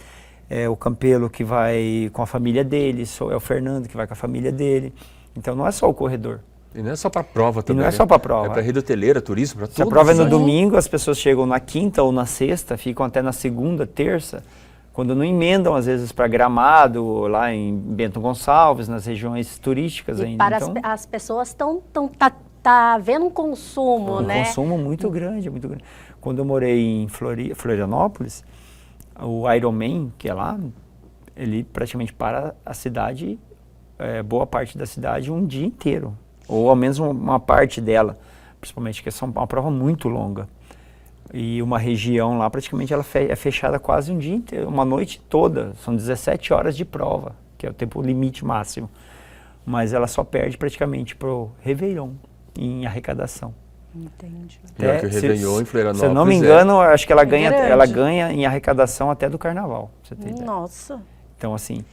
é o Campelo que vai com a família dele, é o Fernando que vai com a família dele. Então não é só o corredor. E não é só para prova também. E não é só para prova. É para rede hoteleira, turismo, para tudo. Se a prova é no domingo, as pessoas chegam na quinta ou na sexta, ficam até na segunda, terça, quando não emendam, às vezes, para Gramado, lá em Bento Gonçalves, nas regiões turísticas ainda. Para então, as pessoas estão vendo um consumo, né? Um consumo muito grande, muito grande. Quando eu morei em Florianópolis, o Ironman, que é lá, ele praticamente para a cidade, boa parte da cidade, um dia inteiro. Ou ao menos uma parte dela, principalmente que é uma prova muito longa. E uma região lá, praticamente, ela é fechada quase um dia inteiro, uma noite toda. São 17 horas de prova, que é o tempo limite máximo. Mas ela só perde praticamente para o Réveillon, em arrecadação. Entendi. Pior que o Réveillon em Florianópolis. Se eu não me engano, acho que ela ganha em arrecadação até do Carnaval. Pra você ter ideia. Nossa. Então, assim...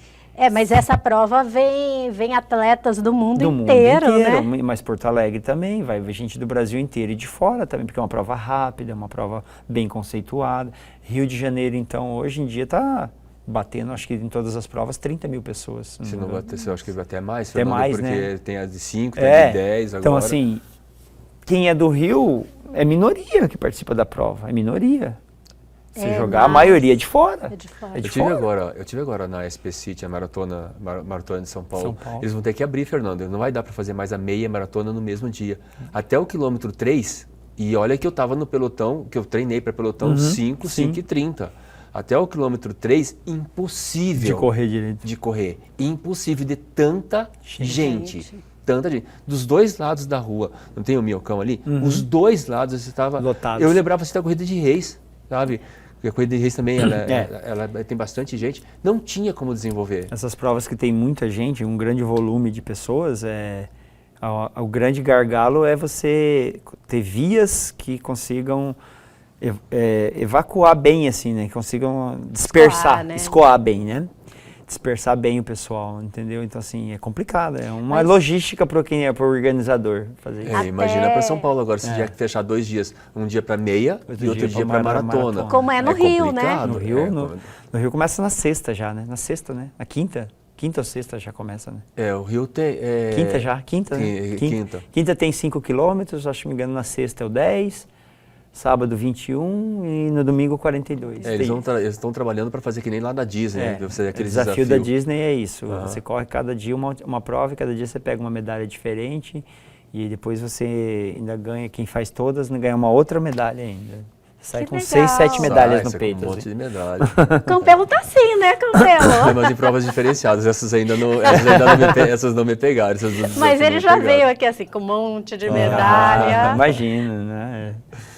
mas essa prova vem atletas do mundo inteiro, né? Mas Porto Alegre também, vai ver gente do Brasil inteiro e de fora também, porque é uma prova rápida, é uma prova bem conceituada. Rio de Janeiro, então, hoje em dia está batendo, acho que em todas as provas, 30 mil pessoas. Se não bater, eu acho que vai até mais, Fernando, mais, porque né? Tem as de 5, tem as de 10 agora. Então, assim, quem é do Rio é minoria que participa da prova, é minoria. Se jogar, a maioria é de fora. Eu tive agora na SP City, a maratona de São Paulo. Eles vão ter que abrir, Fernando. Não vai dar para fazer mais a meia maratona no mesmo dia. Até o quilômetro 3, e olha que eu estava no pelotão, que eu treinei para pelotão 5 e 30. Até o quilômetro 3, impossível. De correr direito. De correr. Impossível de tanta gente. Tanta gente. Dos dois lados da rua, não tem o Minhocão ali? Os dois lados você estava... Lotados. Eu lembrava assim da corrida de Reis, sabe? Porque a corrida de Reis também, ela tem bastante gente. Não tinha como desenvolver. Essas provas que tem muita gente, um grande volume de pessoas, o grande gargalo é você ter vias que consigam evacuar bem, assim, né? Que consigam dispersar, escoar bem, né? dispersar bem o pessoal, entendeu? Então, assim, é complicado, é uma logística para quem é, para o organizador fazer isso. Imagina para São Paulo agora, se tiver que fechar 2 dias, um dia para meia e outro dia para maratona. Como é no Rio, né? No Rio, no Rio começa na sexta já, né? Na sexta, né? Na quinta ou sexta já começa, né? O Rio tem... Quinta já, quinta, né? Quinta tem 5 quilômetros, acho que me engano, na sexta é o 10, sábado 21 e no domingo 42. Eles estão trabalhando para fazer que nem lá da Disney, né? O desafio da Disney é isso, você corre cada dia uma prova e cada dia você pega uma medalha diferente e depois você ainda ganha, quem faz todas, ganha uma outra medalha ainda. Sai com 6, 7 medalhas no peito. Com um monte de medalha. Campelo tá assim, né, Campelo? Mas em provas diferenciadas, essas não me pegaram. Mas ele já veio aqui assim, com um monte de medalha. Imagina, né?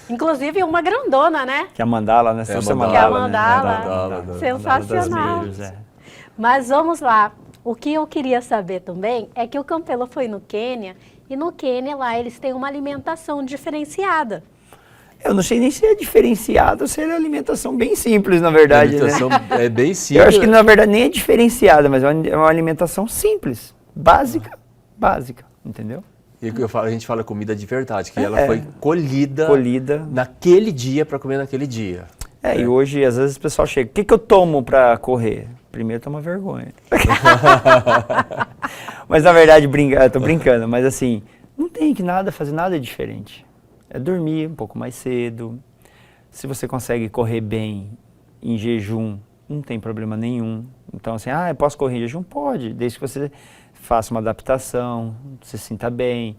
Inclusive uma grandona, né? Que é a mandala, né? Que é a mandala. Sensacional. Mas vamos lá. O que eu queria saber também é que o Campelo foi no Quênia e no Quênia lá eles têm uma alimentação diferenciada. Eu não sei nem se é diferenciado ou se é uma alimentação bem simples, na verdade. A alimentação é bem simples. Eu acho que, na verdade, nem é diferenciada, mas é uma alimentação simples, básica, entendeu? E a gente fala comida de verdade, que ela foi colhida naquele dia para comer naquele dia. E hoje, às vezes, o pessoal chega, o que eu tomo para correr? Primeiro, toma vergonha. Mas, na verdade, eu tô brincando, mas assim, não tem que fazer nada diferente. É dormir um pouco mais cedo. Se você consegue correr bem em jejum, não tem problema nenhum. Então, assim, eu posso correr em jejum? Pode, desde que você faça uma adaptação, se sinta bem,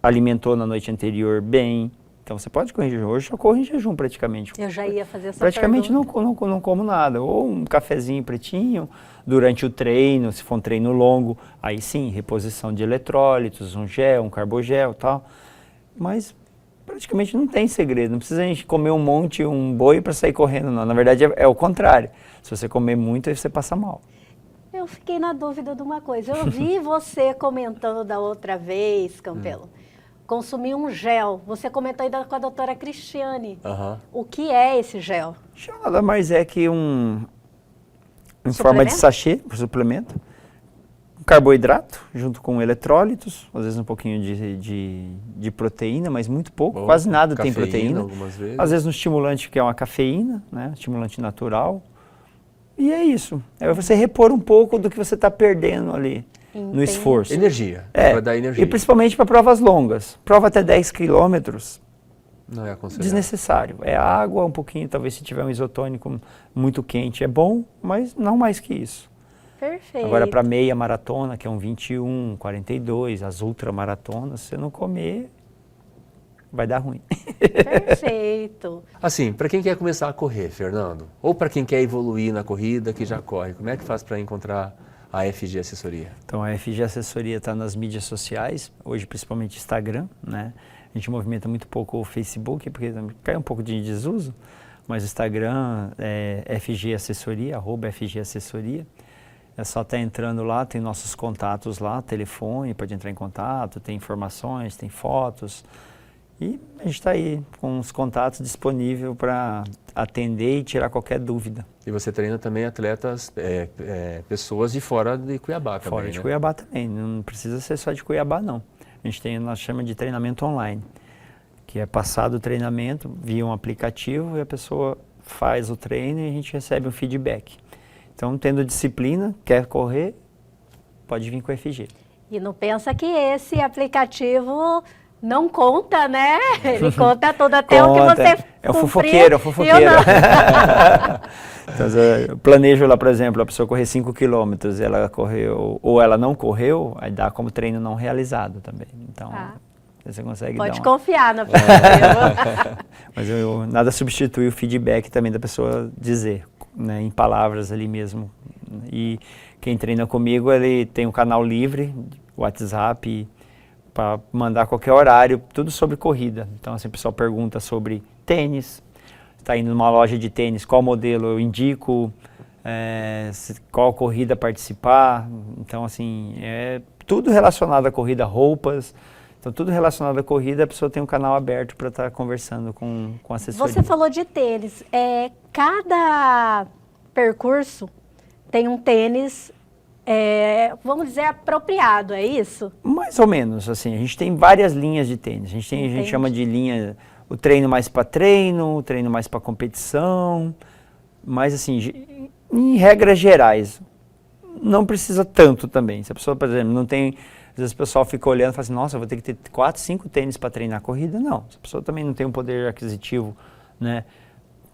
alimentou na noite anterior bem. Então, você pode correr em jejum. Hoje eu corro em jejum praticamente. Eu já ia fazer essa praticamente pergunta. Não como nada. Ou um cafezinho pretinho durante o treino, se for um treino longo. Aí sim, reposição de eletrólitos, um gel, um carbogel e tal. Mas praticamente não tem segredo, não precisa a gente comer um boi para sair correndo, não. Na verdade é o contrário, se você comer muito aí você passa mal. Eu fiquei na dúvida de uma coisa, eu vi você comentando da outra vez, Campelo, consumir um gel, você comentou ainda com a doutora Cristiane. O que é esse gel? Gel nada mais é que em forma de sachê, suplemento. Carboidrato, junto com eletrólitos, às vezes um pouquinho de proteína, mas muito pouco, quase nada tem proteína. Algumas vezes. Às vezes um estimulante que é uma cafeína, né? Estimulante natural. E é isso. É você repor um pouco do que você está perdendo ali no esforço. Energia. Para dar energia. E principalmente para provas longas. Prova até 10 quilômetros. Não é aconselhável. Desnecessário. É água, um pouquinho, talvez se tiver um isotônico muito quente é bom, mas não mais que isso. Perfeito. Agora, para meia maratona, que é um 21, 42, as ultramaratonas, se você não comer, vai dar ruim. Perfeito. Assim, para quem quer começar a correr, Fernando, ou para quem quer evoluir na corrida, que já corre, como é que faz para encontrar a FG Assessoria? Então, a FG Assessoria está nas mídias sociais, hoje principalmente Instagram, né? A gente movimenta muito pouco o Facebook, porque cai um pouco de desuso, mas o Instagram é FG Assessoria, @FG Assessoria. É só estar entrando lá, tem nossos contatos lá, telefone, pode entrar em contato, tem informações, tem fotos. E a gente está aí com os contatos disponíveis para atender e tirar qualquer dúvida. E você treina também atletas, pessoas de fora de Cuiabá também, Fora de Cuiabá também, não precisa ser só de Cuiabá não. A gente tem, nós chamamos de treinamento online, que é passado o treinamento via um aplicativo e a pessoa faz o treino e a gente recebe um feedback. Então, tendo disciplina, quer correr, pode vir com o FG. E não pensa que esse aplicativo não conta, né? Ele conta tudo, até o que você É um fofoqueiro, Então, eu planejo lá, por exemplo, a pessoa correr 5 quilômetros, ela correu, ou ela não correu, aí dá como treino não realizado também. Então, você consegue pode confiar no aplicativo. Mas nada substitui o feedback também da pessoa dizer, né, em palavras ali mesmo. E quem treina comigo, ele tem um canal livre, WhatsApp, para mandar qualquer horário, tudo sobre corrida. Então, assim, o pessoal pergunta sobre tênis, está indo numa loja de tênis, qual modelo eu indico, qual corrida participar. Então, assim, é tudo relacionado à corrida, roupas. Então, tudo relacionado à corrida, a pessoa tem um canal aberto para estar conversando com a assessoria. Você falou de tênis. Cada percurso tem um tênis, vamos dizer, apropriado, é isso? Mais ou menos, assim, a gente tem várias linhas de tênis. A gente chama de linha, o treino mais para treino, o treino mais para competição, mas assim, em regras gerais, não precisa tanto também. Se a pessoa, por exemplo, não tem, às vezes o pessoal fica olhando e fala assim, nossa, eu vou ter que ter 4, 5 tênis para treinar corrida. Não, se a pessoa também não tem um poder aquisitivo, né,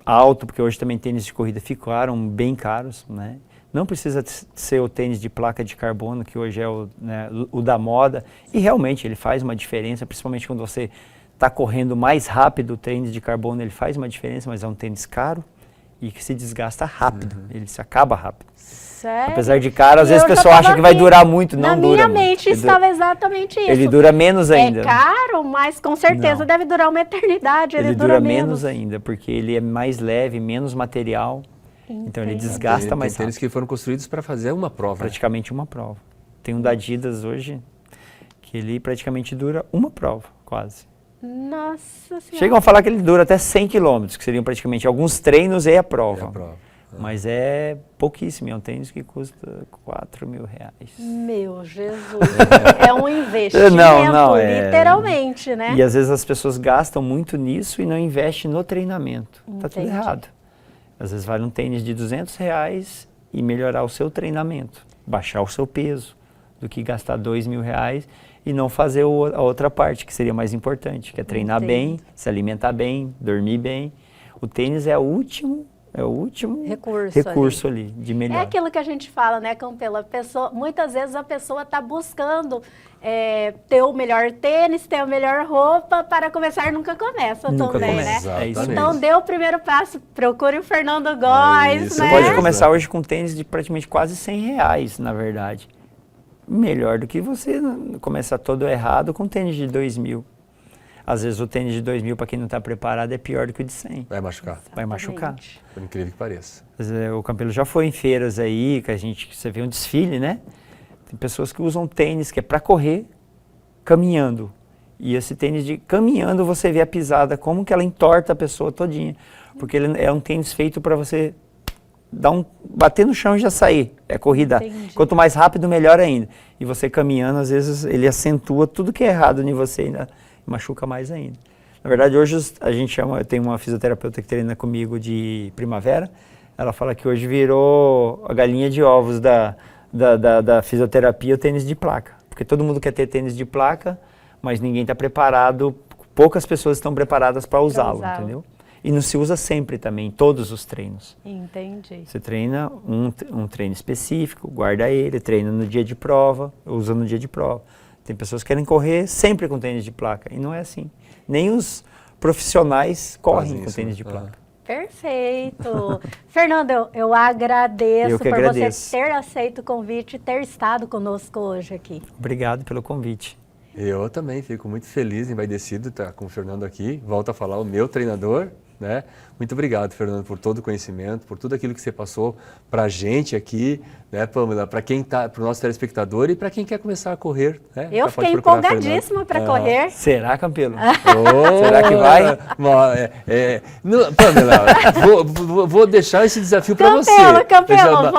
alto, porque hoje também tênis de corrida ficaram bem caros, né? Não precisa ser o tênis de placa de carbono, que hoje é o da moda, e realmente ele faz uma diferença, principalmente quando você está correndo mais rápido, o tênis de carbono ele faz uma diferença, mas é um tênis caro e que se desgasta rápido, ele se acaba rápido. Sério? Apesar de caro, às vezes o pessoal acha que vai durar muito, não dura muito. Na minha mente estava exatamente isso. Ele dura menos ainda. É caro, mas com certeza deve durar uma eternidade, ele dura menos ainda, porque ele é mais leve, menos material. Então ele desgasta mais rápido. Tem tênis que foram construídos para fazer uma prova. Praticamente uma prova. Tem um da Adidas hoje que ele praticamente dura uma prova, quase. Nossa Senhora. Chegam a falar que ele dura até 100 km, que seriam praticamente alguns treinos e a prova. É a prova. Mas é pouquíssimo, é um tênis que custa R$4.000. Meu Jesus, é um investimento, literalmente, né? E às vezes as pessoas gastam muito nisso e não investem no treinamento. Tá tudo errado. Às vezes vale um tênis de R$200 e melhorar o seu treinamento, baixar o seu peso, do que gastar R$2.000 e não fazer a outra parte, que seria mais importante, que é treinar bem, se alimentar bem, dormir bem. O tênis é o último recurso ali de melhor. É aquilo que a gente fala, né, Campelo? Muitas vezes a pessoa está buscando ter o melhor tênis, ter a melhor roupa, para começar nunca começa também, né? Exatamente. Então dê o primeiro passo, procure o Fernando Góes, né? Você pode começar hoje com tênis de praticamente quase R$100, na verdade. Melhor do que você começar todo errado com tênis de 2.000. Às vezes o tênis de 2.000, para quem não está preparado, é pior do que o de 100. Vai machucar. Vai machucar. Por incrível que pareça. O Campelo já foi em feiras aí, que você vê um desfile, né? Tem pessoas que usam tênis que é para correr, caminhando. E esse tênis de caminhando, você vê a pisada, como que ela entorta a pessoa todinha. Porque ele é um tênis feito para você bater no chão e já sair. É corrida. Entendi. Quanto mais rápido, melhor ainda. E você caminhando, às vezes, ele acentua tudo que é errado em você ainda. Machuca mais ainda. Na verdade, hoje eu tenho uma fisioterapeuta que treina comigo de primavera, ela fala que hoje virou a galinha de ovos da fisioterapia o tênis de placa, porque todo mundo quer ter tênis de placa, mas ninguém está preparado, poucas pessoas estão preparadas para usá-lo, entendeu? E não se usa sempre também, em todos os treinos. Entendi. Você treina um treino específico, guarda ele, treina no dia de prova, usa no dia de prova. Tem pessoas que querem correr sempre com tênis de placa, e não é assim. Nem os profissionais correm com tênis de placa. Perfeito. Fernando, eu agradeço por você ter aceito o convite e ter estado conosco hoje aqui. Obrigado pelo convite. Eu também fico muito feliz, envaidecido de estar com o Fernando aqui. Volto a falar, o meu treinador, né? Muito obrigado, Fernando, por todo o conhecimento, por tudo aquilo que você passou para a gente aqui, né, Pamela? Para quem tá, para o nosso telespectador e para quem quer começar a correr. Né? Eu fiquei empolgadíssima para correr. Será, Campelo? Será que vai? Pamela, vou deixar esse desafio para você. Campelo,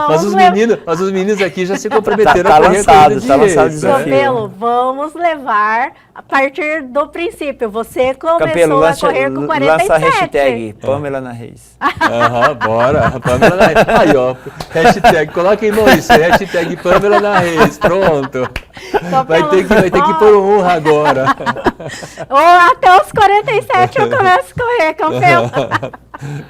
mas os meninos aqui já se comprometeram a correr. Tá lançado o desafio. Campelo, vamos levar a partir do princípio. Você começou a correr com 47. Lança a hashtag Pamela na Reis. Bora, Pamela na Reis. Aí, ó, hashtag, coloquem Maurício, hashtag Pamela na Reis, pronto. Vai ter que pôr honra agora. Ou até os 47 eu começo a correr, Campelo.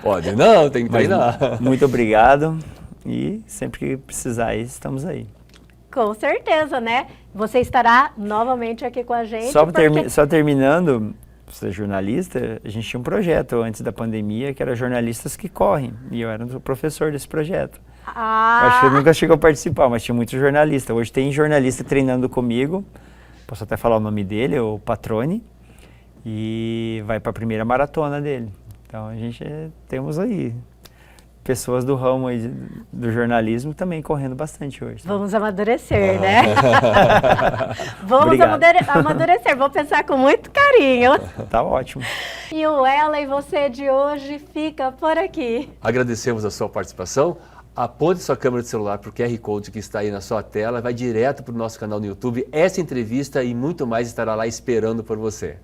Pode não, tem que treinar. Muito obrigado e sempre que precisar, estamos aí. Com certeza, né? Você estará novamente aqui com a gente. Só terminando, você é jornalista, a gente tinha um projeto antes da pandemia que era jornalistas que correm. E eu era o professor desse projeto. Acho que eu nunca chegou a participar, mas tinha muito jornalista. Hoje tem jornalista treinando comigo, posso até falar o nome dele, o Patrone, e vai para a primeira maratona dele. Então a gente temos aí pessoas do ramo aí do jornalismo também correndo bastante hoje. Vamos amadurecer, né? Vamos amadurecer, vou pensar com muito carinho. Tá ótimo. E o Ela e Você de hoje fica por aqui. Agradecemos a sua participação. aponte sua câmera de celular para o QR Code que está aí na sua tela, vai direto para o nosso canal no YouTube. Essa entrevista e muito mais estará lá esperando por você.